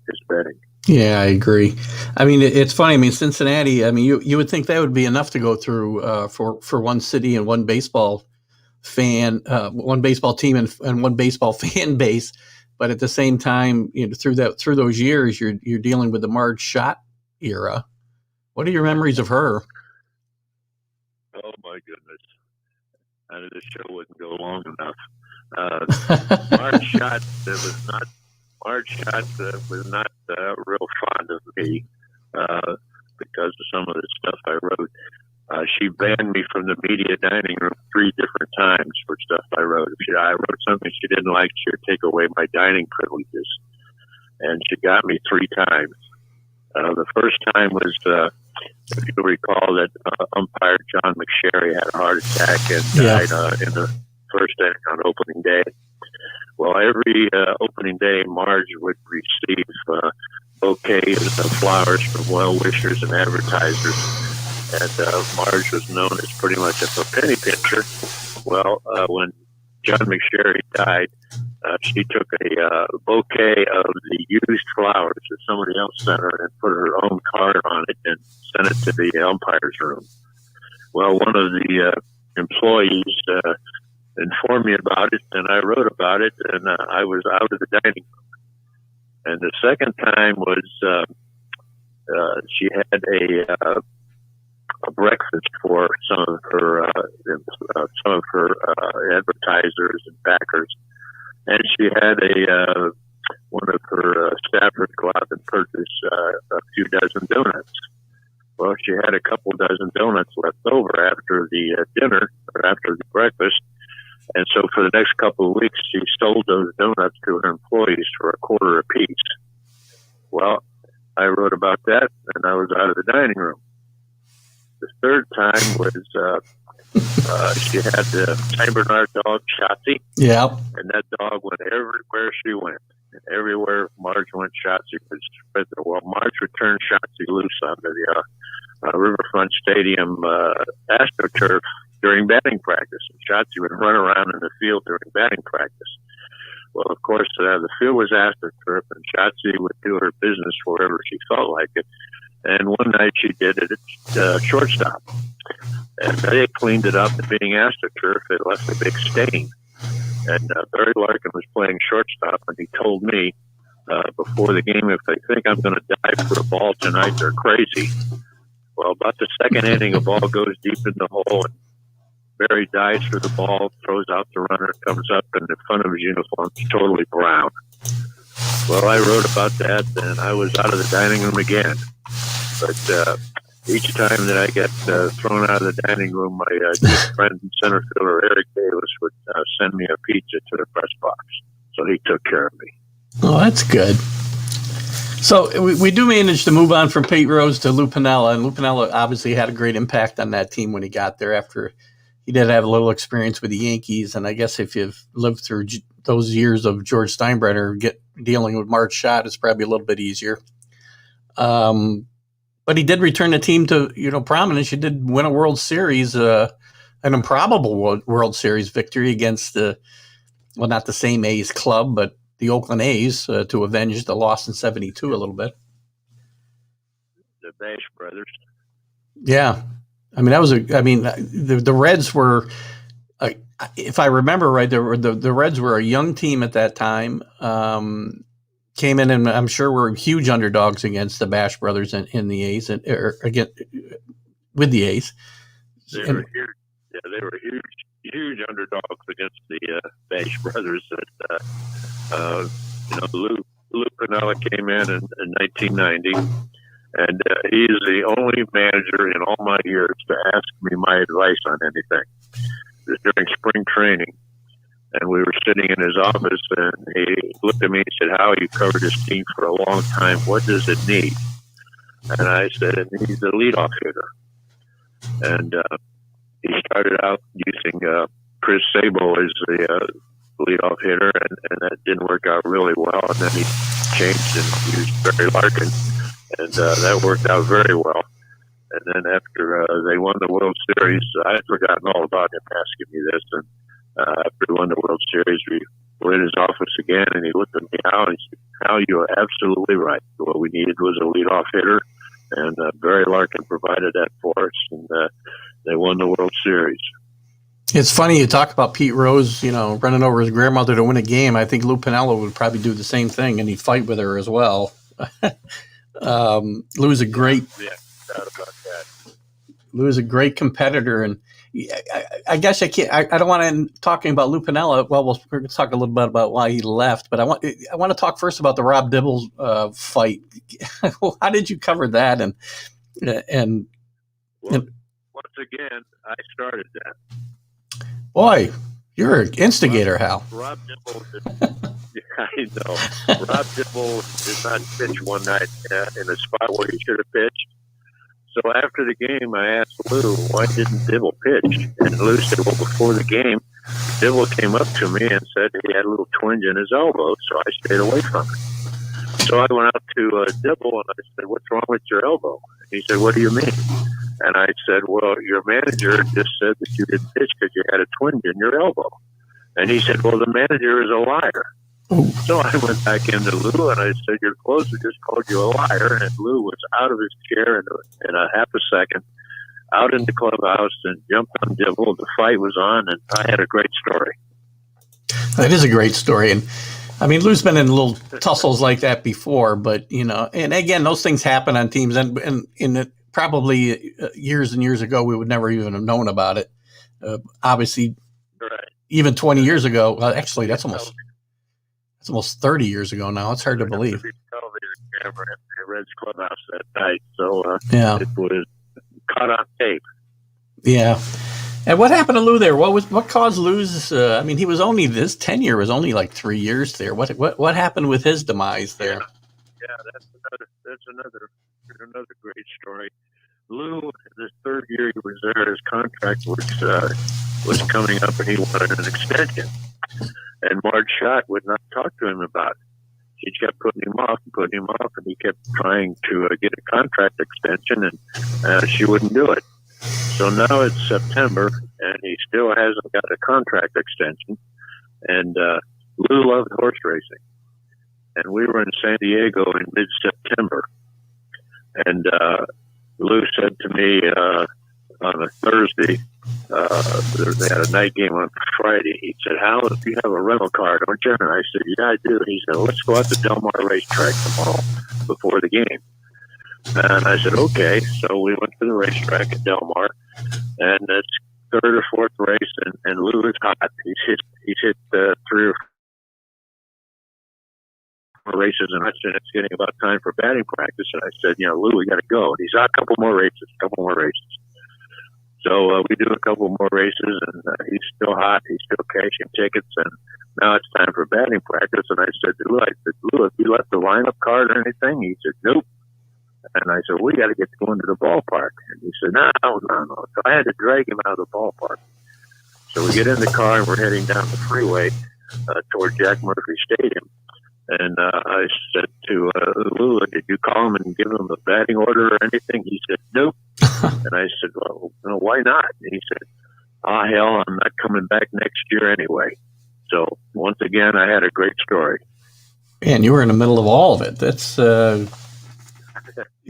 his betting. Yeah, I agree. I mean, it's funny. I mean, Cincinnati, I mean, you would think that would be enough to go through for one city and one baseball fan, one baseball team and one baseball fan base. But at the same time, through those years, you're dealing with the Marge Schott era. What are your memories of her? Oh my goodness! This show wouldn't go long enough. Marge Schott was not real fond of me because of some of the stuff I wrote. she banned me from the media dining room 3 different times for stuff I wrote. If I wrote something she didn't like, she would take away my dining privileges. And she got me 3 times. The first time was, if you recall, that umpire John McSherry had a heart attack and died in the first inning on opening day. Well, every opening day, Marge would receive bouquets of flowers from well-wishers and advertisers. And Marge was known as pretty much a penny pincher. Well, when John McSherry died, she took a bouquet of the used flowers that somebody else sent her and put her own card on it and sent it to the umpire's room. Well, one of the employees informed me about it, and I wrote about it, and I was out of the dining room. And the second time was she had a breakfast for some of her advertisers and backers, and she had one of her staffers go out and purchase a few dozen donuts. Well, she had a couple dozen donuts left over after the dinner or after the breakfast, and so for the next couple of weeks, she sold those donuts to her employees for a quarter apiece. Well, I wrote about that, and I was out of the dining room. The third time was she had the Saint Bernard dog, Shotzi. Yeah. And that dog went everywhere she went. And everywhere Marge went, Shotzi was spread there. Well, Marge would turn Shotzi loose onto the Riverfront Stadium AstroTurf during batting practice. And Shotzi would run around in the field during batting practice. Well, of course, the field was AstroTurf, and Shotzi would do her business wherever she felt like it. And one night she did it at shortstop. And they cleaned it up, and being AstroTurf, it left a big stain. And Barry Larkin was playing shortstop, and he told me before the game, if they think I'm going to dive for a ball tonight, they're crazy. Well, about the second inning, a ball goes deep in the hole, and Barry dives for the ball, throws out the runner, comes up, and the front of his uniform is totally brown. Well, I wrote about that, and I was out of the dining room again. But each time that I get thrown out of the dining room, my good friend and center fielder Eric Davis would send me a pizza to the press box. So he took care of me. Oh, that's good. So we do manage to move on from Pete Rose to Lou Piniella, and Lou Piniella obviously had a great impact on that team when he got there after he did have a little experience with the Yankees. And I guess if you've lived through those years of George Steinbrenner dealing with Marge Schott, it's probably a little bit easier. But he did return the team to, prominence. You did win a World Series, an improbable World Series victory against not the same A's club, but the Oakland A's to avenge the loss in '72 a little bit. The Bash brothers. Yeah. I mean, the Reds were, if I remember right, the Reds were a young team at that time. Came in and I'm sure were huge underdogs against the Bash brothers in the A's again with the A's. They were huge. Yeah, they were huge underdogs against the Bash brothers. Lou Piniella came in 1990, and he is the only manager in all my years to ask me my advice on anything. It was during spring training. And we were sitting in his office, and he looked at me and said, "Howie, you covered this team for a long time. What does it need?" And I said, "It needs a leadoff hitter." And he started out using Chris Sabo as the leadoff hitter, and that didn't work out really well. And then he changed and used Barry Larkin, and that worked out very well. And then after they won the World Series, I had forgotten all about him asking me this, and after we won the World Series, we were in his office again, and he looked at me, Hal, and he said, "Hal, you are absolutely right. What we needed was a leadoff hitter, and Barry Larkin provided that for us, and they won the World Series." It's funny you talk about Pete Rose, running over his grandmother to win a game. I think Lou Piniella would probably do the same thing, and he'd fight with her as well. Lou's a great, doubt about that. Lou's a great competitor, and I guess I can't. I don't want to end talking about Lou Piniella. Well, we're going to talk a little bit about why he left, but I want to talk first about the Rob Dibble fight. How did you cover that? Well, once once again, I started that. Boy, you're an instigator, Hal. Rob Dibble, I know. Rob Dibble did not pitch one night in a spot where he should have pitched. So after the game, I asked Lou, why didn't Dibble pitch? And Lou said, well, before the game, Dibble came up to me and said he had a little twinge in his elbow, so I stayed away from it. So I went out to Dibble and I said, what's wrong with your elbow? He said, what do you mean? And I said, well, your manager just said that you didn't pitch because you had a twinge in your elbow. And he said, well, the manager is a liar. So I went back into Lou and I said, your closer just called you a liar. And Lou was out of his chair in a half a second, out in the clubhouse and jumped on Dibble. The fight was on and I had a great story. That is a great story. And I mean, Lou's been in little tussles like that before, but, you know, and again, those things happen on teams. And in it, probably years and years ago, we would never even have known about it. Obviously, Right. even 20 years ago, actually, that's almost 30 years ago now. It's hard to believe. Television camera at the Reds clubhouse that night, so Yeah. it was caught on tape. Yeah. And what happened to Lou there? What caused Lou's? I mean, he was only this tenure was only like 3 years there. What happened with his demise there? Yeah, that's another great story. Lou, in his third year he was there, his contract was coming up, and he wanted an extension. And Marge Schott would not talk to him about it. She kept putting him off, and he kept trying to get a contract extension, and she wouldn't do it. So now it's September, and he still hasn't got a contract extension. And Lou loved horse racing. And we were in San Diego in mid-September. And Lou said to me on a Thursday, they had a night game on Friday. He said, Hal, if you have a rental car, don't you? And I said, yeah, I do. He said, let's go out to Del Mar Racetrack tomorrow before the game. And I said, okay. So we went to the racetrack at Del Mar, and it's third or fourth race, and Lou is hot. He's hit 3 or 4 races, and I said, it's getting about time for batting practice. And I said, Lou, we got to go. And he's a couple more races. So we do a couple more races, and he's still hot. He's still cashing tickets, and now it's time for batting practice. And I said, Lou, have you left the lineup card or anything? He said, nope. And I said, we got to get going to the ballpark. And he said, no. So I had to drag him out of the ballpark. So we get in the car, and we're heading down the freeway toward Jack Murphy Stadium. And I said to Lou, did you call him and give him a batting order or anything? He said, nope. And I said, well, why not? And he said, hell, I'm not coming back next year anyway. So once again, I had a great story. Man, you were in the middle of all of it. That's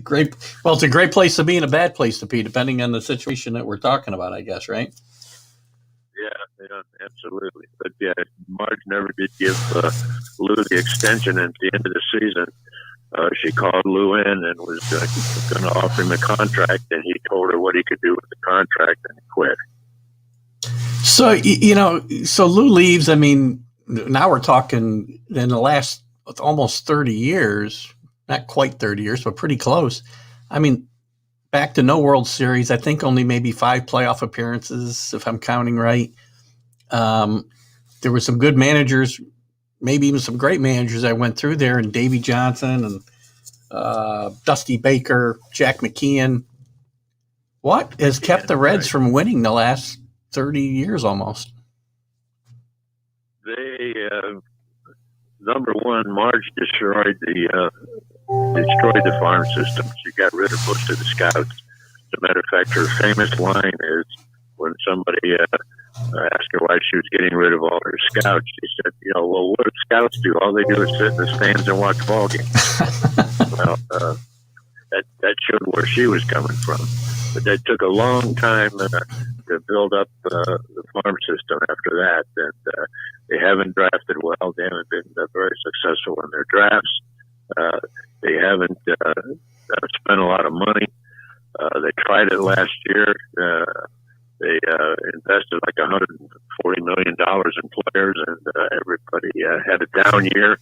great. Well, it's a great place to be and a bad place to be, depending on the situation that we're talking about, I guess, right? Yeah, absolutely. But yeah, Marge never did give Lou the extension. And at the end of the season, she called Lou in and was going to offer him a contract, and he told her what he could do with the contract, and he quit. So, so Lou leaves. I mean, now we're talking in the last almost 30 years, not quite 30 years, but pretty close. I mean, back to no World Series. I think only maybe 5 playoff appearances, if I'm counting right. There were some good managers, maybe even some great managers that went through there, and Davey Johnson and Dusty Baker, Jack McKeon. What has kept the Reds from winning the last 30 years almost? They, number one, Marge destroyed the farm system. She got rid of most of the scouts. As a matter of fact, her famous line is when somebody asked her why she was getting rid of all her scouts, she said, well, what do scouts do? All they do is sit in the stands and watch ball games. Well, that showed where she was coming from. But that took a long time to build up the farm system after that. And they haven't drafted well. They haven't been very successful in their drafts. They haven't spent a lot of money. They tried it last year. They invested like $140 million in players, and everybody had a down year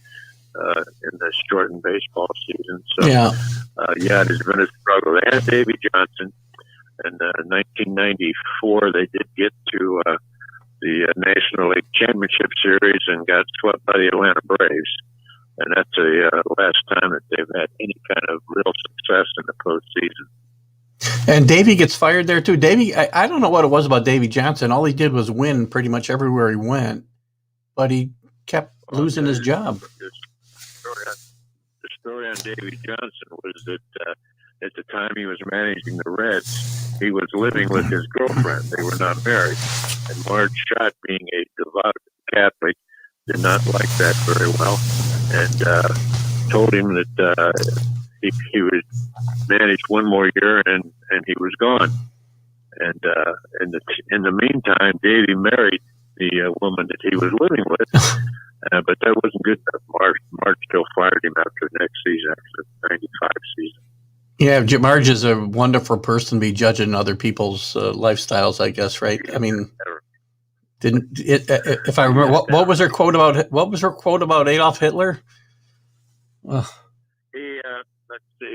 in the shortened baseball season. So, Yeah. it has been a struggle. They had Davey Johnson, And 1994, they did get to the National League Championship Series and got swept by the Atlanta Braves. And that's the last time that they've had any kind of real success in the postseason. And Davey gets fired there too. Davey, I don't know what it was about Davey Johnson. All he did was win pretty much everywhere he went, but he kept losing his job. The story on Davey Johnson was that at the time he was managing the Reds, he was living with his girlfriend. They were not married. And Marge Schott, being a devout Catholic, did not like that very well, and told him that he would manage one more year and he was gone. And in the meantime, Davey married the woman that he was living with, but that wasn't good enough. Marge still fired him after the next season, after the 95 season. Yeah, Marge is a wonderful person to be judging other people's lifestyles, I guess, right? I mean, if I remember, what was her quote about? What was her quote about Adolf Hitler? Let's see,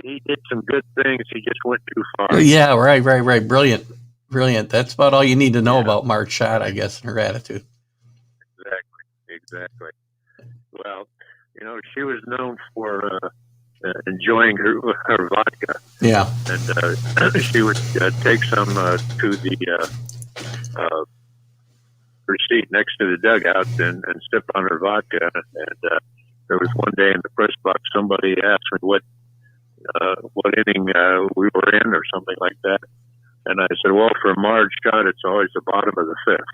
he did some good things. He just went too far. Yeah, right. Brilliant. That's about all you need to know about Marge Schott, I guess, and her attitude. Exactly. Well, she was known for enjoying her vodka. Yeah. And she would take some to the her seat next to the dugout and sip on her vodka. And there was one day in the press box, somebody asked me what inning we were in or something like that. And I said, well, for Marge Schott, it's always the bottom of the fifth.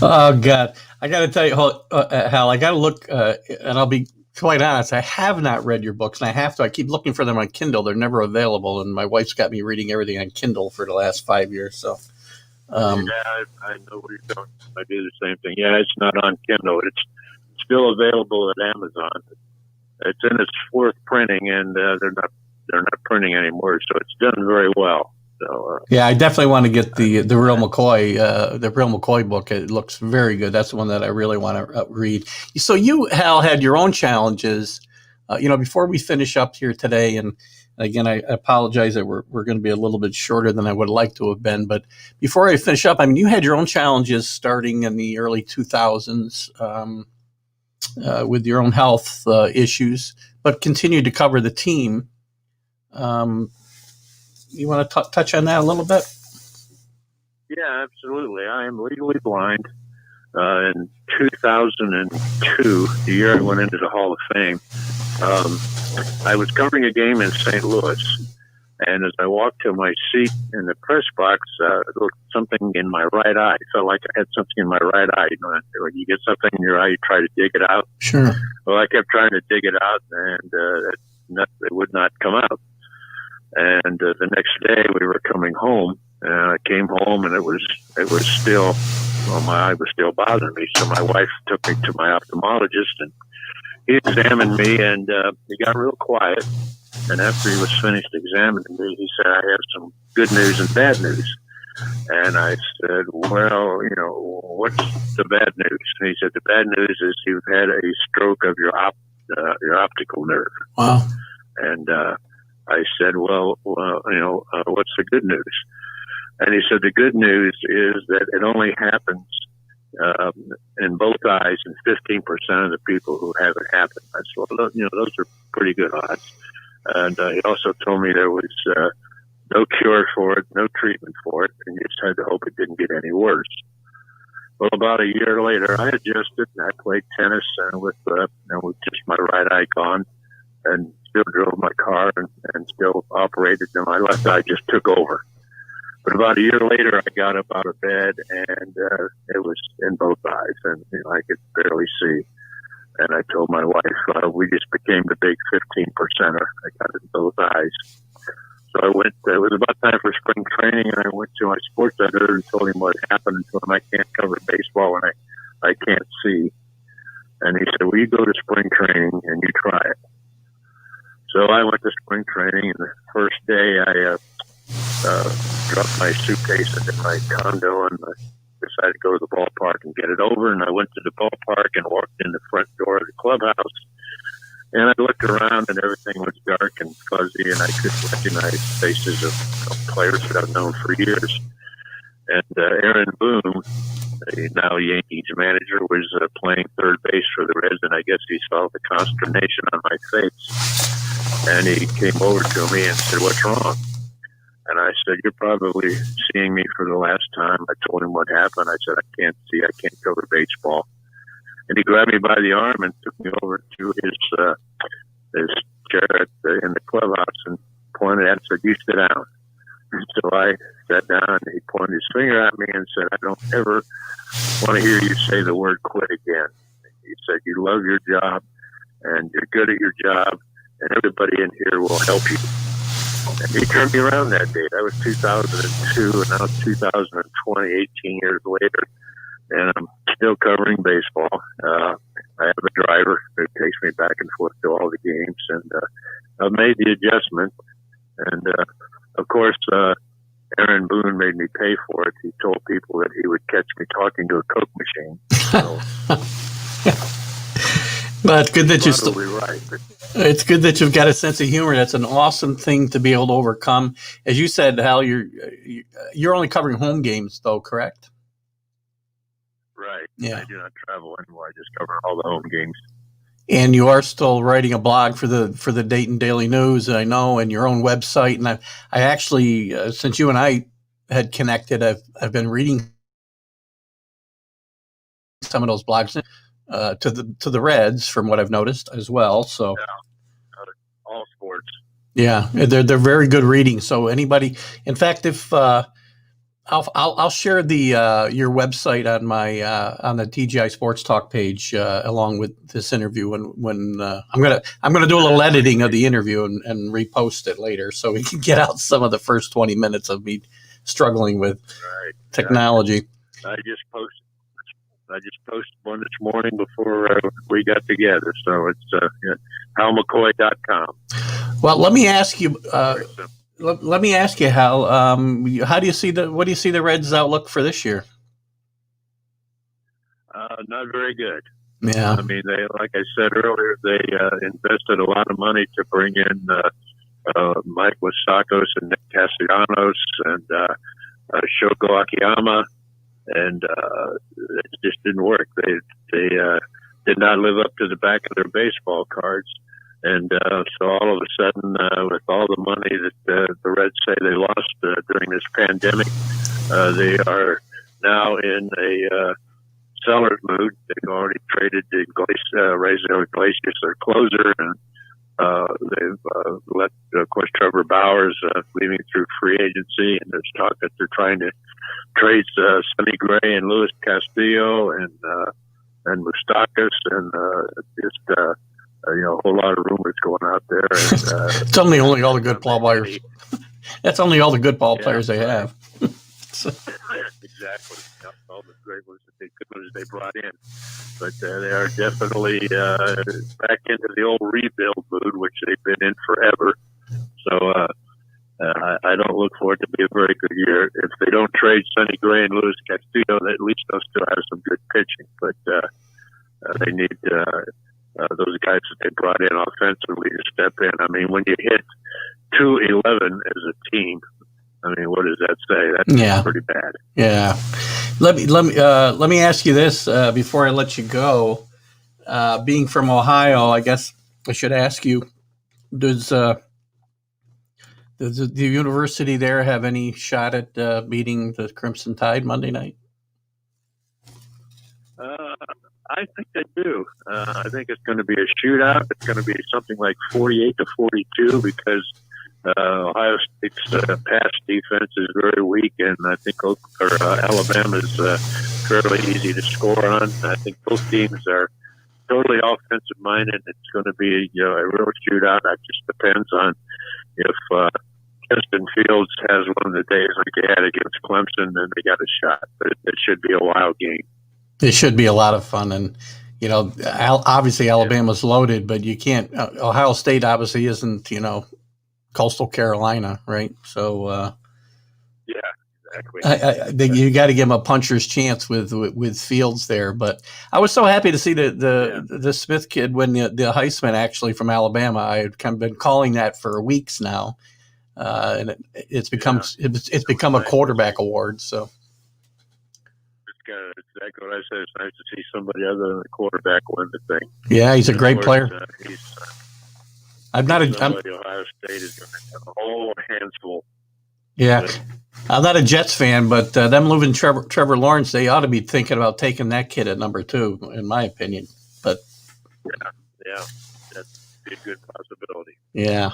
Oh, God. I got to tell you, Hal, I got to look, and I'll be quite honest, I have not read your books, and I have to. I keep looking for them on Kindle. They're never available, and my wife's got me reading everything on Kindle for the last 5 years. So, yeah, I know what you're doing. I do the same thing. Yeah, it's not on Kindle. It's still available at Amazon. It's in its fourth printing, and they're not printing anymore, so it's done very well. So, yeah, I definitely want to get the Real McCoy book. It looks very good. That's the one that I really want to read. So you, Hal, had your own challenges. Before we finish up here today, and again, I apologize that we're going to be a little bit shorter than I would like to have been. But before I finish up, I mean, you had your own challenges starting in the early 2000s with your own health issues, but continued to cover the team. You want to touch on that a little bit? Yeah, absolutely. I am legally blind. In 2002, the year I went into the Hall of Fame, I was covering a game in St. Louis, and as I walked to my seat in the press box, something in my right eye. It felt like I had something in my right eye. When you get something in your eye, you try to dig it out. Sure. Well, I kept trying to dig it out, and it would not come out. And the next day, we were coming home, and I came home, and it was still, my eye was still bothering me. So my wife took me to my ophthalmologist, and he examined me, and he got real quiet. And after he was finished examining me, he said, I have some good news and bad news. And I said, well, what's the bad news? And he said, the bad news is you've had a stroke of your optical nerve. Wow. And I said, well, what's the good news? And he said, the good news is that it only happens in both eyes, and 15% of the people who have it happen. I said, well, those are pretty good odds. And he also told me there was no cure for it, no treatment for it, and you just had to hope it didn't get any worse. Well, about a year later, I adjusted, and I played tennis with just my right eye gone, and still drove my car and still operated, and my left eye just took over. But about a year later, I got up out of bed, and it was in both eyes, and I could barely see. And I told my wife, we just became the big 15%er. I got it in both eyes. So I went, it was about time for spring training, and I went to my sports editor and told him what happened, and told him I can't cover baseball when I can't see. And he said, well, you go to spring training and you try it. So I went to spring training, and the first day I dropped my suitcase into my condo, and I decided to go to the ballpark and get it over. And I went to the ballpark and walked in the front door of the clubhouse. And I looked around, and everything was dark and fuzzy, and I couldn't recognize faces of players that I've known for years. And Aaron Boone, the now Yankees manager, was playing third base for the Reds, and I guess he saw the consternation on my face. And he came over to me and said, "What's wrong?" And I said, "You're probably seeing me for the last time." I told him what happened. I said, "I can't see. I can't cover baseball." And he grabbed me by the arm and took me over to his chair in the clubhouse and pointed at it and said, "You sit down." And so I sat down, and he pointed his finger at me and said, "I don't ever want to hear you say the word quit again." He said, "You love your job, and you're good at your job, and everybody in here will help you." And he turned me around that day. That was 2002, and now it's 2020, 18 years later, and I'm still covering baseball. I have a driver who takes me back and forth to all the games, and I've made the adjustment. And, of course, Aaron Boone made me pay for it. He told people that he would catch me talking to a Coke machine. So, But it's good that you probably right. But it's good that you've got a sense of humor. That's an awesome thing to be able to overcome. As you said, Hal, you're only covering home games, though, correct? right. Yeah. I do not travel anymore. I just cover all the home games. And you are still writing a blog for the Dayton Daily News, I know, and your own website. And I actually, since you and I had connected, I've been reading some of those blogs to the Reds, from what I've noticed as well. So All sports. yeah, they're very good reading. So anybody, in fact, if I'll share the your website on my on the TGI Sports Talk page along with this interview when I'm gonna do a little editing of the interview and repost it later, so we can get out some of the first 20 minutes of me struggling with Right. technology. I just posted one this morning before we got together. So it's halmccoy.com. Well, let me ask you. Very simple. Let me ask you, Hal. What do you see the Reds' outlook for this year? Not very good. Yeah, I mean, they, like I said earlier, they invested a lot of money to bring in Mike Moustakas and Nick Castellanos and Shogo Akiyama, and it just didn't work. They did not live up to the back of their baseball cards. And so all of a sudden, with all the money that the Reds say they lost during this pandemic, they are now in a seller's mood. They've already traded Raisel Iglesias, their closer, and they've let, of course, Trevor Bauers leaving through free agency, and there's talk that they're trying to trade Sonny Gray and Luis Castillo and Moustakas, and just a whole lot of rumors going out there. And, it's only all the good ball players. That's only all the good ball players they have. Exactly. Yep, all the great ones they brought in. But they are definitely back into the old rebuild mood, which they've been in forever. So I don't look for it to be a very good year. If they don't trade Sonny Gray and Luis Castillo, at least they'll still have some good pitching. But they need those guys that they brought in offensively to step in. I mean, when you hit 211 as a team, I mean, what does that say? That's pretty bad. Yeah. Let me ask you this before I let you go. Being from Ohio, I guess I should ask you: Does the university there have any shot at beating the Crimson Tide Monday night? I think they do. I think it's going to be a shootout. It's going to be something like 48-42 because Ohio State's pass defense is very weak, and I think Alabama's fairly easy to score on. I think both teams are totally offensive minded. It's going to be a real shootout. It just depends on if Justin Fields has one of the days like he had against Clemson, then they got a shot. But it should be a wild game. It should be a lot of fun, and obviously Alabama's loaded, but you can't. Ohio State obviously isn't Coastal Carolina, right? So yeah, exactly. You got to give him a puncher's chance with Fields there. But I was so happy to see the Smith kid win the Heisman, actually, from Alabama. I had kind of been calling that for weeks now, and it's become a quarterback award. So It's exactly what I said. It's nice to see somebody other than the quarterback win the thing. yeah, he's a great Of player. course, I'm not a somebody Ohio State is going to have a whole handful. yeah. I'm not a Jets fan, but them losing Trevor Lawrence, they ought to be thinking about taking that kid at number 2, in my opinion. But Yeah, that'd be a good possibility. yeah.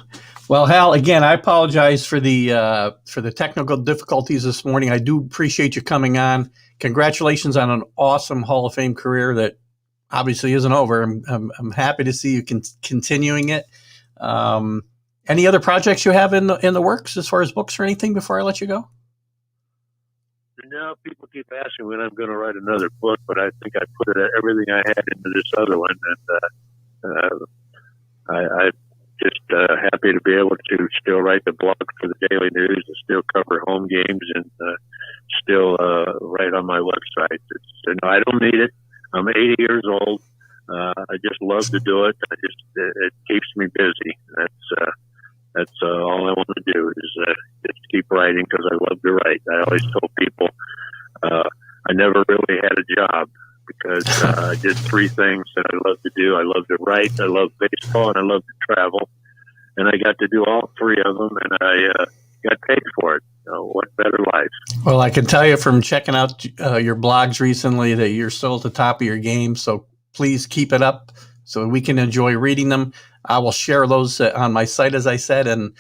Well, Hal, again, I apologize for the technical difficulties this morning. I do appreciate you coming on. Congratulations on an awesome Hall of Fame career that obviously isn't over. I'm happy to see you continuing it. Any other projects you have in the works as far as books or anything before I let you go? No, people keep asking when I'm going to write another book, but I think I put everything I had into this other one, and I'm just happy to be able to still write the blog for the Daily News and still cover home games and still write on my website. I don't need it. I'm 80 years old. I just love to do it. It keeps me busy. That's all I want to do is just keep writing because I love to write. I always told people I never really had a job because I did 3 things that I love to do. I love to write, I love baseball, and I love to travel. And I got to do all 3 of them, and I got paid for it. What better life? Well, I can tell you from checking out your blogs recently that you're still at the top of your game. So please keep it up so we can enjoy reading them. I will share those on my site, as I said, and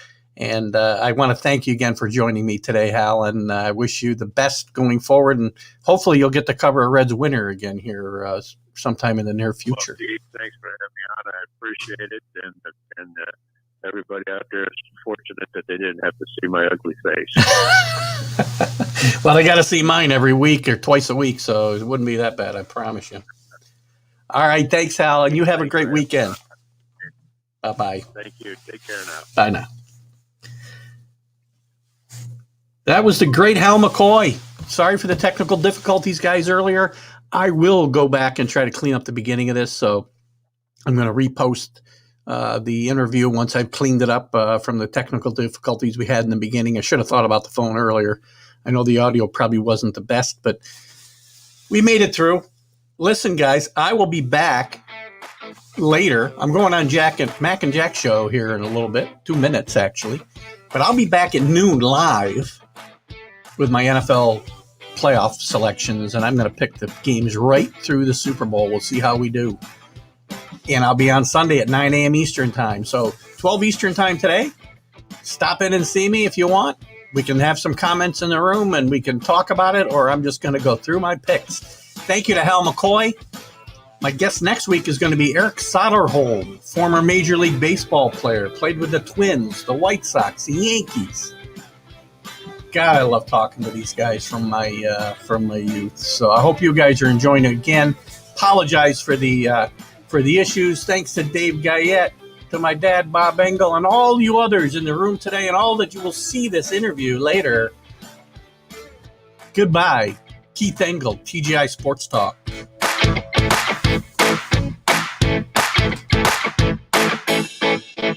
I want to thank you again for joining me today, Hal, and I wish you the best going forward, and hopefully you'll get to cover a Reds winner again here sometime in the near future. Well, Steve, thanks for having me on. I appreciate it, and everybody out there is fortunate that they didn't have to see my ugly face. Well, they got to see mine every week or twice a week, so it wouldn't be that bad, I promise you. All right, thanks, Hal, and you have a great weekend. Bye-bye. Thank you. Take care now. Bye now. That was the great Hal McCoy. Sorry for the technical difficulties, guys, earlier. I will go back and try to clean up the beginning of this, so I'm going to repost the interview once I've cleaned it up from the technical difficulties we had in the beginning. I should have thought about the phone earlier. I know the audio probably wasn't the best, but we made it through. Listen, guys, I will be back later. I'm going on Mac and Jack show here in a little bit, 2 minutes actually, but I'll be back at noon live with my NFL playoff selections, and I'm going to pick the games right through the Super Bowl. We'll see how we do. And I'll be on Sunday at 9 a.m. Eastern time. So 12 Eastern time today. Stop in and see me if you want. We can have some comments in the room and we can talk about it, or I'm just going to go through my picks. Thank you to Hal McCoy. My guest next week is going to be Eric Soderholm, former Major League Baseball player, played with the Twins, the White Sox, the Yankees. God, I love talking to these guys from my youth. So I hope you guys are enjoying it again. Apologize for the issues. Thanks to Dave Guyette, to my dad, Bob Engel, and all you others in the room today, and all that you will see this interview later. Goodbye. Keith Engel, TGI Sports Talk.